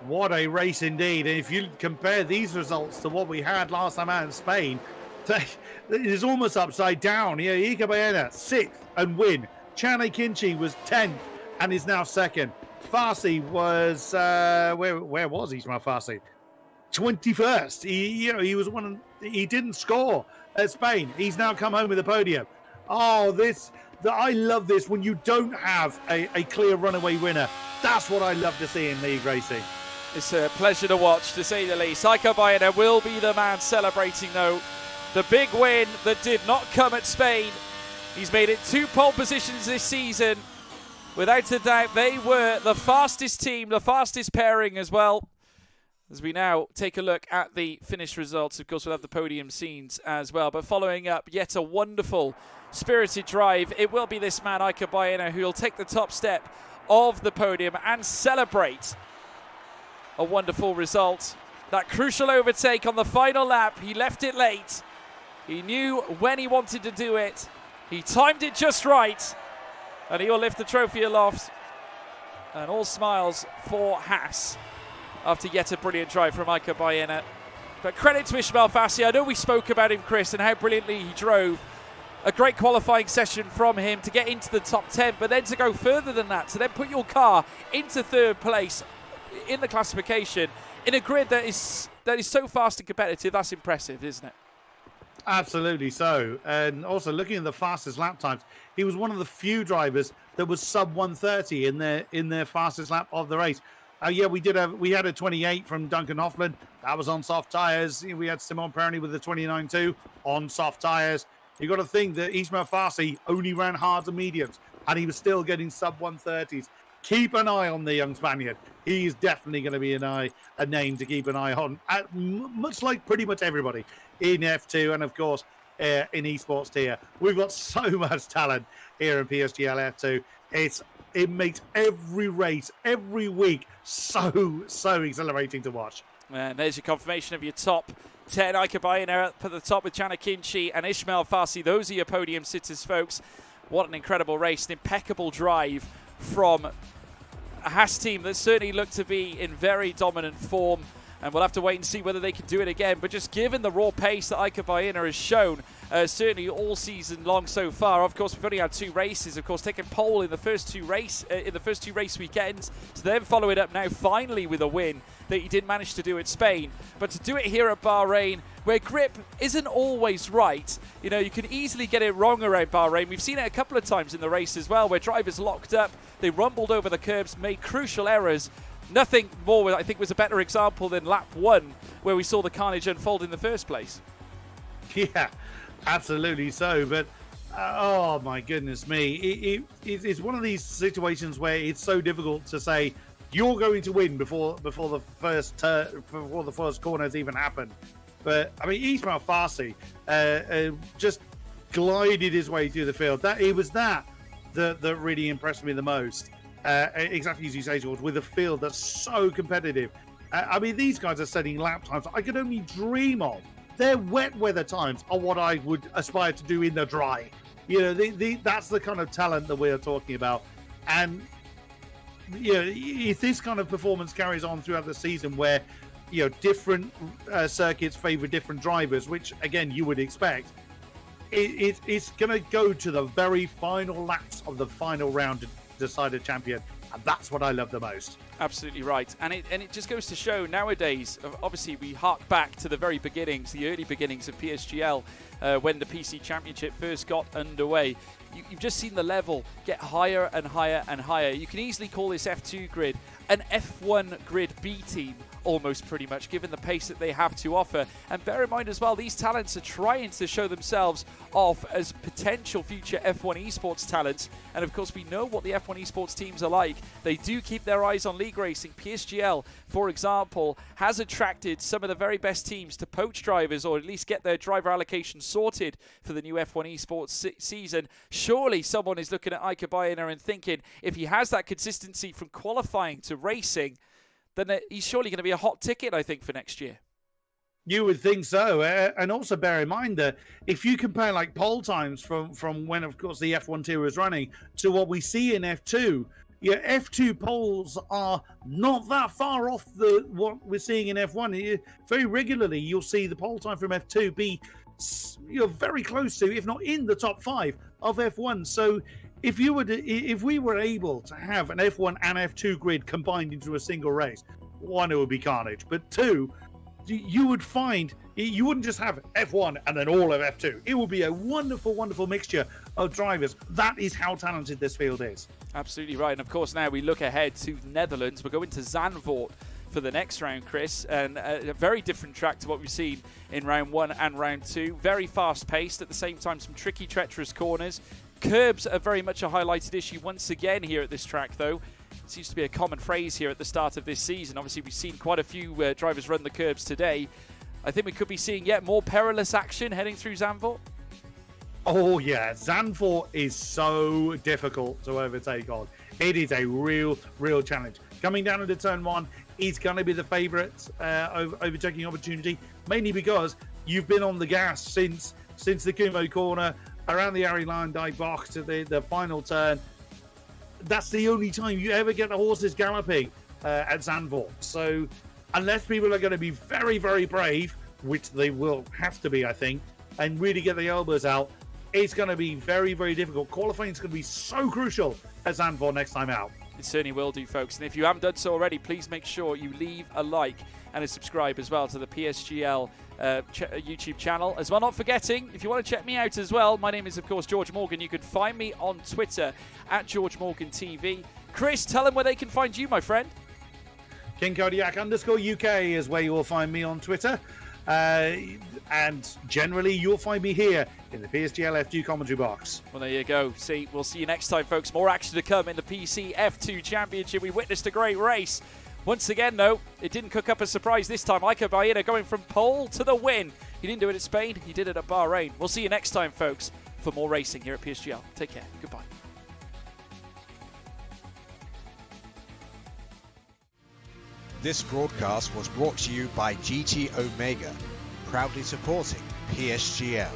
What a race indeed. And if you compare these results to what we had last time out in Spain, it is almost upside down. Yeah, Iker Baena, 6th and win. Chanakinchi was 10th and is now 2nd. Fassi was, where was Ismail Fassi? 21st. He was he didn't score at Spain. He's now come home with a podium. Oh, I love this when you don't have a clear runaway winner. That's what I love to see in league racing. It's a pleasure to watch, to say the least. Iker Baena will be the man celebrating, though, the big win that did not come at Spain. He's made it 2 pole positions this season. Without a doubt, they were the fastest team, the fastest pairing as well. As we now take a look at the finished results, of course, we'll have the podium scenes as well. But following up yet a wonderful, spirited drive, it will be this man, Iker Baena, who will take the top step of the podium and celebrate a wonderful result. That crucial overtake on the final lap, he left it late. He knew when he wanted to do it. He timed it just right. And he'll lift the trophy aloft. And all smiles for Haas after yet a brilliant drive from Iker Baena. But credit to Ismail Fassi. I know we spoke about him, Chris, and how brilliantly he drove. A great qualifying session from him to get into the top 10, but then to go further than that, to then put your car into third place in the classification in a grid that is so fast and competitive. That's impressive, isn't it? Absolutely so. And also looking at the fastest lap times, he was one of the few drivers that was sub 130 in their fastest lap of the race. Yeah, we had a 28 from Duncan Hoffman. That was on soft tires. We had Simon Perny with the 29.2 on soft tires. You got to think that Ismail Fassi only ran hards and mediums, and he was still getting sub 130s. Keep an eye on the young Spaniard. He's definitely going to be a name to keep an eye on, much like pretty much everybody in F2 and, of course, in esports tier. We've got so much talent here in PSGL F2. It makes every race, every week, so exhilarating to watch. And there's your confirmation of your top 10. Ika Bayiner up at the top with Jana Kinchi and Ismail Fassi. Those are your podium sitters, folks. What an incredible race. An impeccable drive from a Haas team that certainly looked to be in very dominant form. And we'll have to wait and see whether they can do it again. But just given the raw pace that Ika Bayiner has shown, certainly all season long so far. Of course, we've only had 2 races. Of course, taking pole in the first two race weekends. To then follow it up now finally with a win that he did manage to do at Spain. But to do it here at Bahrain, where grip isn't always right. You know, you can easily get it wrong around Bahrain. We've seen it a couple of times in the race as well, where drivers locked up, they rumbled over the curbs, made crucial errors. Nothing more, I think, was a better example than lap 1, where we saw the carnage unfold in the first place. Yeah, absolutely so. But, oh my goodness me. It's one of these situations where it's so difficult to say, you're going to win before the first corner has even happened. But, I mean, Ismail Fassi just glided his way through the field. It was that really impressed me the most. Exactly as you say, George, with a field that's so competitive. I mean, these guys are setting lap times I could only dream of. Their wet weather times are what I would aspire to do in the dry. You know, that's the kind of talent that we're talking about. And, you know, if this kind of performance carries on throughout the season where, you know, different circuits favor different drivers, which, again, you would expect, it's going to go to the very final laps of the final round to decide a champion, and that's what I love the most. Absolutely right. And it just goes to show nowadays, obviously we hark back to the very beginnings, the early beginnings of PSGL, when the PC Championship first got underway. You've just seen the level get higher and higher and higher. You can easily call this F2 grid an F1 grid B team, almost pretty much, given the pace that they have to offer. And bear in mind as well, these talents are trying to show themselves off as potential future F1 esports talents. And of course, we know what the F1 esports teams are like. They do keep their eyes on league racing. PSGL, for example, has attracted some of the very best teams to poach drivers, or at least get their driver allocation sorted for the new F1 esports season. Surely someone is looking at Ika Bayiner and thinking, if he has that consistency from qualifying to racing, then he's surely going to be a hot ticket, I think, for next year. You would think so. And also bear in mind that if you compare like pole times from when, of course, the F1 tier was running to what we see in F2, yeah, F2 poles are not that far off what we're seeing in F1. Very regularly, you'll see the pole time from F2 be very close to, if not in the top 5 of F1. So if we were able to have an F1 and F2 grid combined into a single race, 1, it would be carnage. But 2, you would find you wouldn't just have F1 and then all of F2. It would be a wonderful, wonderful mixture of drivers. That is how talented this field is. Absolutely right. And of course, now we look ahead to Netherlands. We're going to Zandvoort for the next round, Chris, and a very different track to what we've seen in round 1 and round 2. Very fast paced, at the same time some tricky, treacherous corners. Curbs are very much a highlighted issue once again here at this track, though. It seems to be a common phrase here at the start of this season. Obviously, we've seen quite a few drivers run the curbs today. I think we could be seeing yet more perilous action heading through Zandvoort. Oh, yeah. Zandvoort is so difficult to overtake on. It is a real challenge. Coming down into turn 1 is going to be the favourite overtaking opportunity, mainly because you've been on the gas since the Kumo corner, around the Ari Luijendijk box to the final turn. That's the only time you ever get the horses galloping at Zandvoort. So unless people are going to be very, very brave, which they will have to be, I think, and really get the elbows out, it's going to be very, very difficult. Qualifying is going to be so crucial at Zandvoort next time out. It certainly will do, folks. And if you haven't done so already, please make sure you leave a like and a subscribe as well to the PSGL YouTube channel. As well, not forgetting, if you want to check me out as well, my name is, of course, George Morgan. You can find me on Twitter at GeorgeMorganTV. Chris, tell them where they can find you, my friend. King Kodiak _UK is where you will find me on Twitter. And generally, you'll find me here in the PSGL F2 commentary box. Well, there you go. We'll see you next time, folks. More action to come in the PC F2 Championship. We witnessed a great race. Once again, though, it didn't cook up a surprise this time. Iker Baena going from pole to the win. He didn't do it at Spain. He did it at Bahrain. We'll see you next time, folks, for more racing here at PSGL. Take care. Goodbye. This broadcast was brought to you by GT Omega, proudly supporting PSGL.